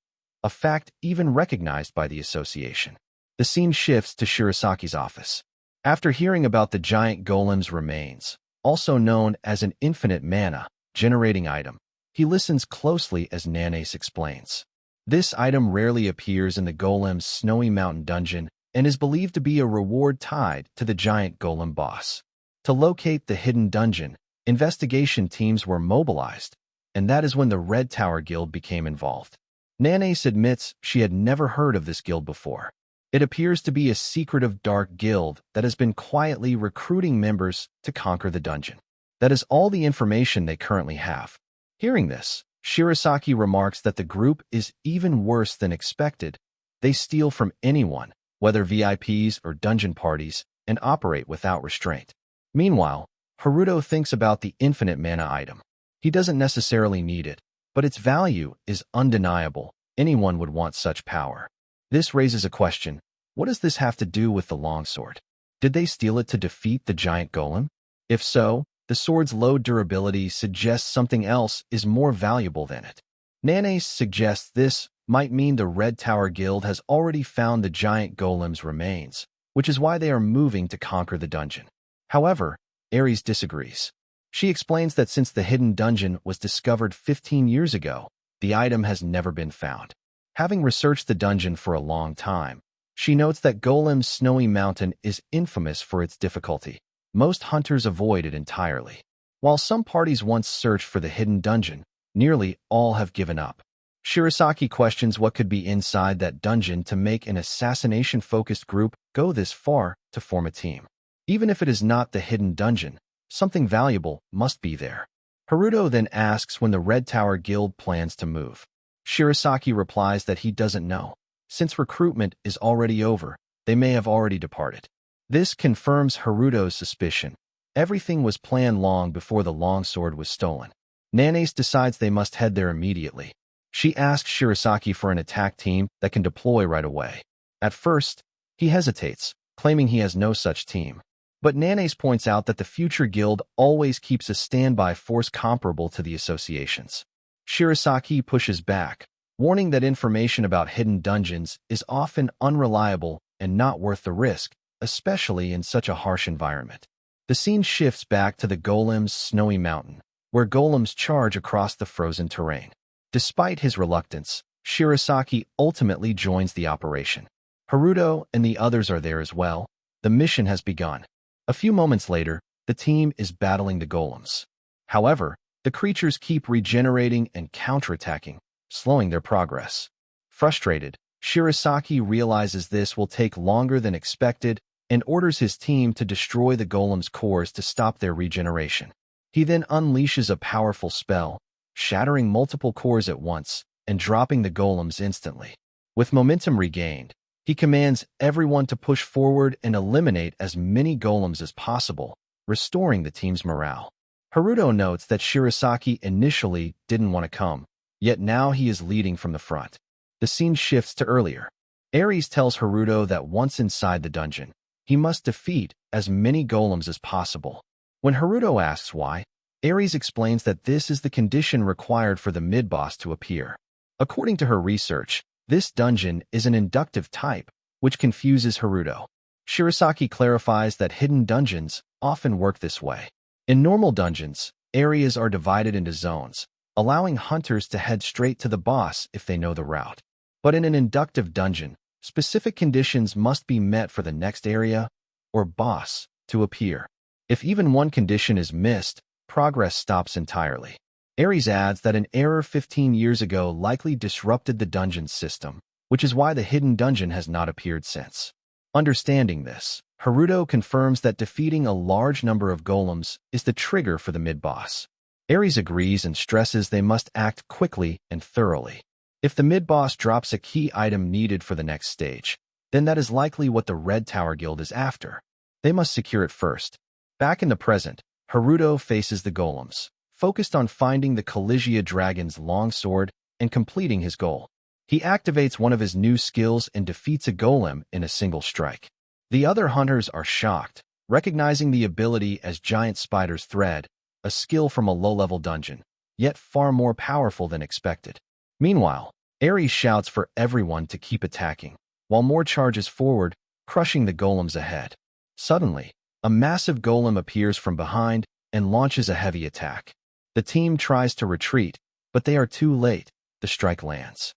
Speaker 1: a fact even recognized by the association. The scene shifts to Shirasaki's office. After hearing about the giant golem's remains, also known as an infinite mana generating item, he listens closely as Nanace explains. This item rarely appears in the golem's snowy mountain dungeon and is believed to be a reward tied to the giant golem boss. To locate the hidden dungeon, investigation teams were mobilized, and that is when the Red Tower Guild became involved. Nanace admits she had never heard of this guild before. It appears to be a secretive dark guild that has been quietly recruiting members to conquer the dungeon. That is all the information they currently have. Hearing this, Shirasaki remarks that the group is even worse than expected. They steal from anyone, whether VIPs or dungeon parties, and operate without restraint. Meanwhile, Haruto thinks about the infinite mana item. He doesn't necessarily need it, but its value is undeniable. Anyone would want such power. This raises a question. What does this have to do with the longsword? Did they steal it to defeat the giant golem? If so, the sword's low durability suggests something else is more valuable than it. Nanace suggests this might mean the Red Tower Guild has already found the giant golem's remains, which is why they are moving to conquer the dungeon. However, Ares disagrees. She explains that since the hidden dungeon was discovered 15 years ago, the item has never been found. Having researched the dungeon for a long time, she notes that Golem's Snowy Mountain is infamous for its difficulty. Most hunters avoid it entirely. While some parties once searched for the hidden dungeon, nearly all have given up. Shirasaki questions what could be inside that dungeon to make an assassination-focused group go this far to form a team. Even if it is not the hidden dungeon, something valuable must be there. Haruto then asks when the Red Tower Guild plans to move. Shirasaki replies that he doesn't know. Since recruitment is already over, they may have already departed. This confirms Haruto's suspicion. Everything was planned long before the longsword was stolen. Nanace decides they must head there immediately. She asks Shirasaki for an attack team that can deploy right away. At first, he hesitates, claiming he has no such team. But Nanace points out that the future guild always keeps a standby force comparable to the association's. Shirasaki pushes back, warning that information about hidden dungeons is often unreliable and not worth the risk, especially in such a harsh environment. The scene shifts back to the Golem's snowy mountain, where golems charge across the frozen terrain. Despite his reluctance, Shirasaki ultimately joins the operation. Haruto and the others are there as well. The mission has begun. A few moments later, the team is battling the golems. However, the creatures keep regenerating and counterattacking, slowing their progress. Frustrated, Shirasaki realizes this will take longer than expected and orders his team to destroy the golem's cores to stop their regeneration. He then unleashes a powerful spell, shattering multiple cores at once and dropping the golems instantly. With momentum regained, he commands everyone to push forward and eliminate as many golems as possible, restoring the team's morale. Haruto notes that Shirasaki initially didn't want to come, yet now he is leading from the front. The scene shifts to earlier. Ares tells Haruto that once inside the dungeon, he must defeat as many golems as possible. When Haruto asks why, Ares explains that this is the condition required for the mid-boss to appear. According to her research, this dungeon is an inductive type, which confuses Haruto. Shirasaki clarifies that hidden dungeons often work this way. In normal dungeons, areas are divided into zones, allowing hunters to head straight to the boss if they know the route. But in an inductive dungeon, specific conditions must be met for the next area, or boss, to appear. If even one condition is missed, progress stops entirely. Ares adds that an error 15 years ago likely disrupted the dungeon system, which is why the hidden dungeon has not appeared since. Understanding this, Haruto confirms that defeating a large number of golems is the trigger for the mid-boss. Ares agrees and stresses they must act quickly and thoroughly. If the mid-boss drops a key item needed for the next stage, then that is likely what the Red Tower Guild is after. They must secure it first. Back in the present, Haruto faces the golems, focused on finding the Collegia Dragon's longsword and completing his goal. He activates one of his new skills and defeats a golem in a single strike. The other hunters are shocked, recognizing the ability as giant spider's thread, a skill from a low-level dungeon, yet far more powerful than expected. Meanwhile, Ares shouts for everyone to keep attacking, while more charges forward, crushing the golems ahead. Suddenly, a massive golem appears from behind and launches a heavy attack. The team tries to retreat, but they are too late. The strike lands.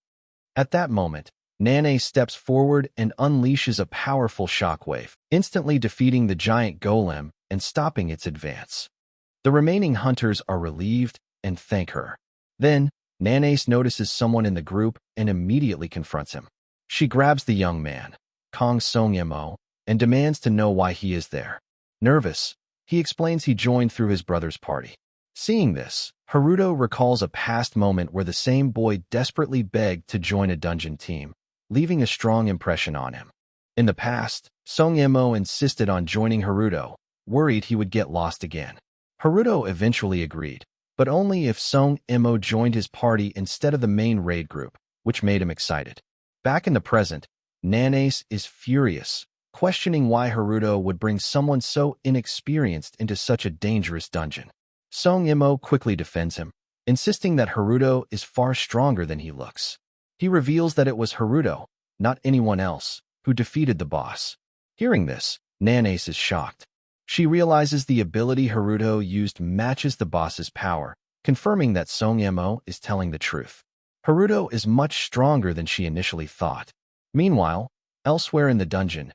Speaker 1: At that moment, Nanae steps forward and unleashes a powerful shockwave, instantly defeating the giant golem and stopping its advance. The remaining hunters are relieved and thank her. Then, Nanae notices someone in the group and immediately confronts him. She grabs the young man, Kong Songyemo, and demands to know why he is there. Nervous, he explains he joined through his brother's party. Seeing this, Haruto recalls a past moment where the same boy desperately begged to join a dungeon team, leaving a strong impression on him. In the past, Songyemo insisted on joining Haruto, worried he would get lost again. Haruto eventually agreed, but only if Songyemo joined his party instead of the main raid group, which made him excited. Back in the present, Nanae is furious, questioning why Haruto would bring someone so inexperienced into such a dangerous dungeon. Songyemo quickly defends him, insisting that Haruto is far stronger than he looks. He reveals that it was Haruto, not anyone else, who defeated the boss. Hearing this, Nanae is shocked. She realizes the ability Haruto used matches the boss's power, confirming that Songyemo is telling the truth. Haruto is much stronger than she initially thought. Meanwhile, elsewhere in the dungeon,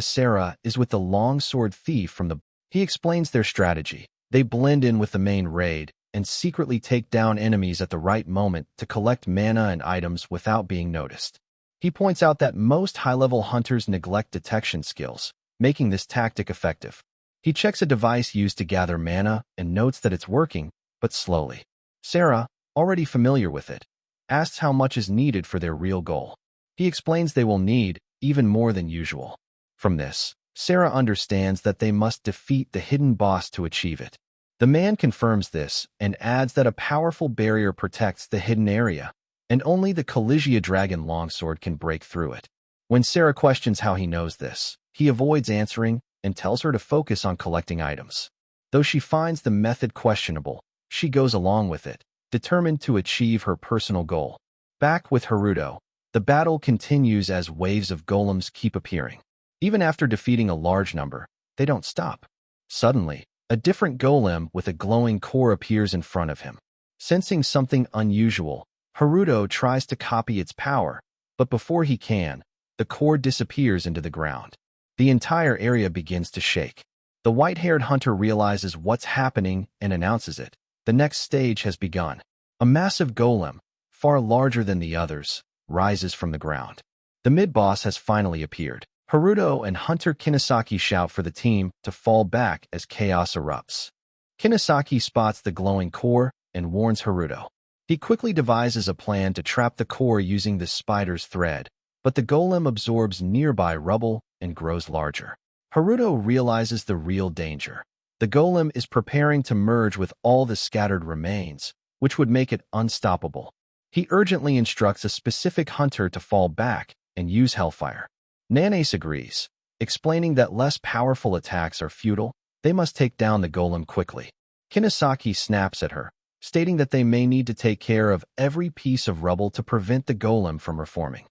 Speaker 1: Sarah is with the longsword thief from the... He explains their strategy. They blend in with the main raid and secretly take down enemies at the right moment to collect mana and items without being noticed. He points out that most high-level hunters neglect detection skills, making this tactic effective. He checks a device used to gather mana and notes that it's working, but slowly. Sarah, already familiar with it, asks how much is needed for their real goal. He explains they will need even more than usual. From this, Sarah understands that they must defeat the hidden boss to achieve it. The man confirms this and adds that a powerful barrier protects the hidden area. and only the Collegia Dragon longsword can break through it. When Sarah questions how he knows this, he avoids answering and tells her to focus on collecting items. Though she finds the method questionable, she goes along with it, determined to achieve her personal goal. Back with Haruto, the battle continues as waves of golems keep appearing. Even after defeating a large number, they don't stop. Suddenly, a different golem with a glowing core appears in front of him. Sensing something unusual, Haruto tries to copy its power, but before he can, the core disappears into the ground. The entire area begins to shake. The white-haired hunter realizes what's happening and announces it. The next stage has begun. A massive golem, far larger than the others, rises from the ground. The mid-boss has finally appeared. Haruto and Hunter Kinosaki shout for the team to fall back as chaos erupts. Kinosaki spots the glowing core and warns Haruto. He quickly devises a plan to trap the core using the spider's thread, but the golem absorbs nearby rubble and grows larger. Haruto realizes the real danger. The golem is preparing to merge with all the scattered remains, which would make it unstoppable. He urgently instructs a specific hunter to fall back and use Hellfire. Nanace agrees, explaining that less powerful attacks are futile. They must take down the golem quickly. Kinosaki snaps at her, stating that they may need to take care of every piece of rubble to prevent the golem from reforming.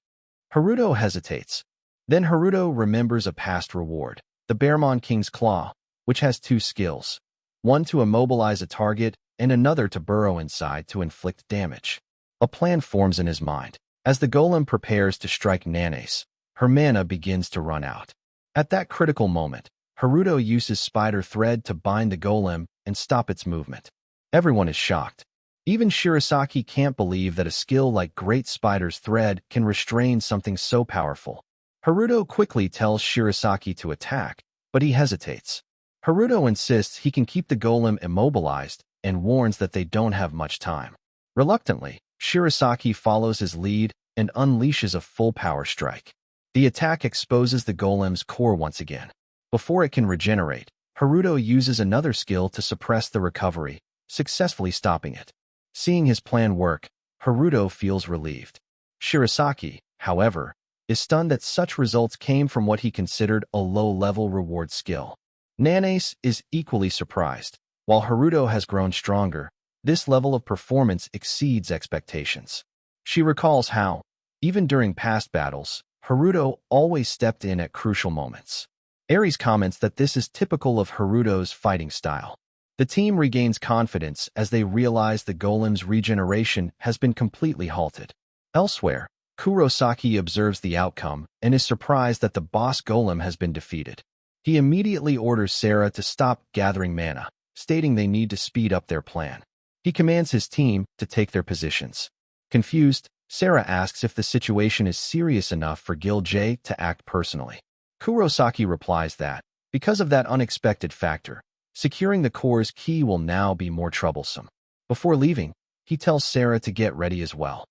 Speaker 1: Haruto hesitates. Then Haruto remembers a past reward, the Bearmon King's Claw, which has two skills, one to immobilize a target and another to burrow inside to inflict damage. A plan forms in his mind. As the golem prepares to strike Nanace, her mana begins to run out. At that critical moment, Haruto uses spider thread to bind the golem and stop its movement. Everyone is shocked. Even Shirasaki can't believe that a skill like Great Spider's Thread can restrain something so powerful. Haruto quickly tells Shirasaki to attack, but he hesitates. Haruto insists he can keep the golem immobilized and warns that they don't have much time. Reluctantly, Shirasaki follows his lead and unleashes a full power strike. The attack exposes the golem's core once again. Before it can regenerate, Haruto uses another skill to suppress the recovery, successfully stopping it. Seeing his plan work, Haruto feels relieved. Shirasaki, however, is stunned that such results came from what he considered a low-level reward skill. Nanace is equally surprised. While Haruto has grown stronger, this level of performance exceeds expectations. She recalls how, even during past battles, Haruto always stepped in at crucial moments. Ares comments that this is typical of Haruto's fighting style. The team regains confidence as they realize the golem's regeneration has been completely halted. Elsewhere, Kurosaki observes the outcome and is surprised that the boss golem has been defeated. He immediately orders Sarah to stop gathering mana, stating they need to speed up their plan. He commands his team to take their positions. Confused, Sarah asks if the situation is serious enough for Gil J to act personally. Kurosaki replies that, because of that unexpected factor, securing the core's key will now be more troublesome. Before leaving, he tells Sarah to get ready as well.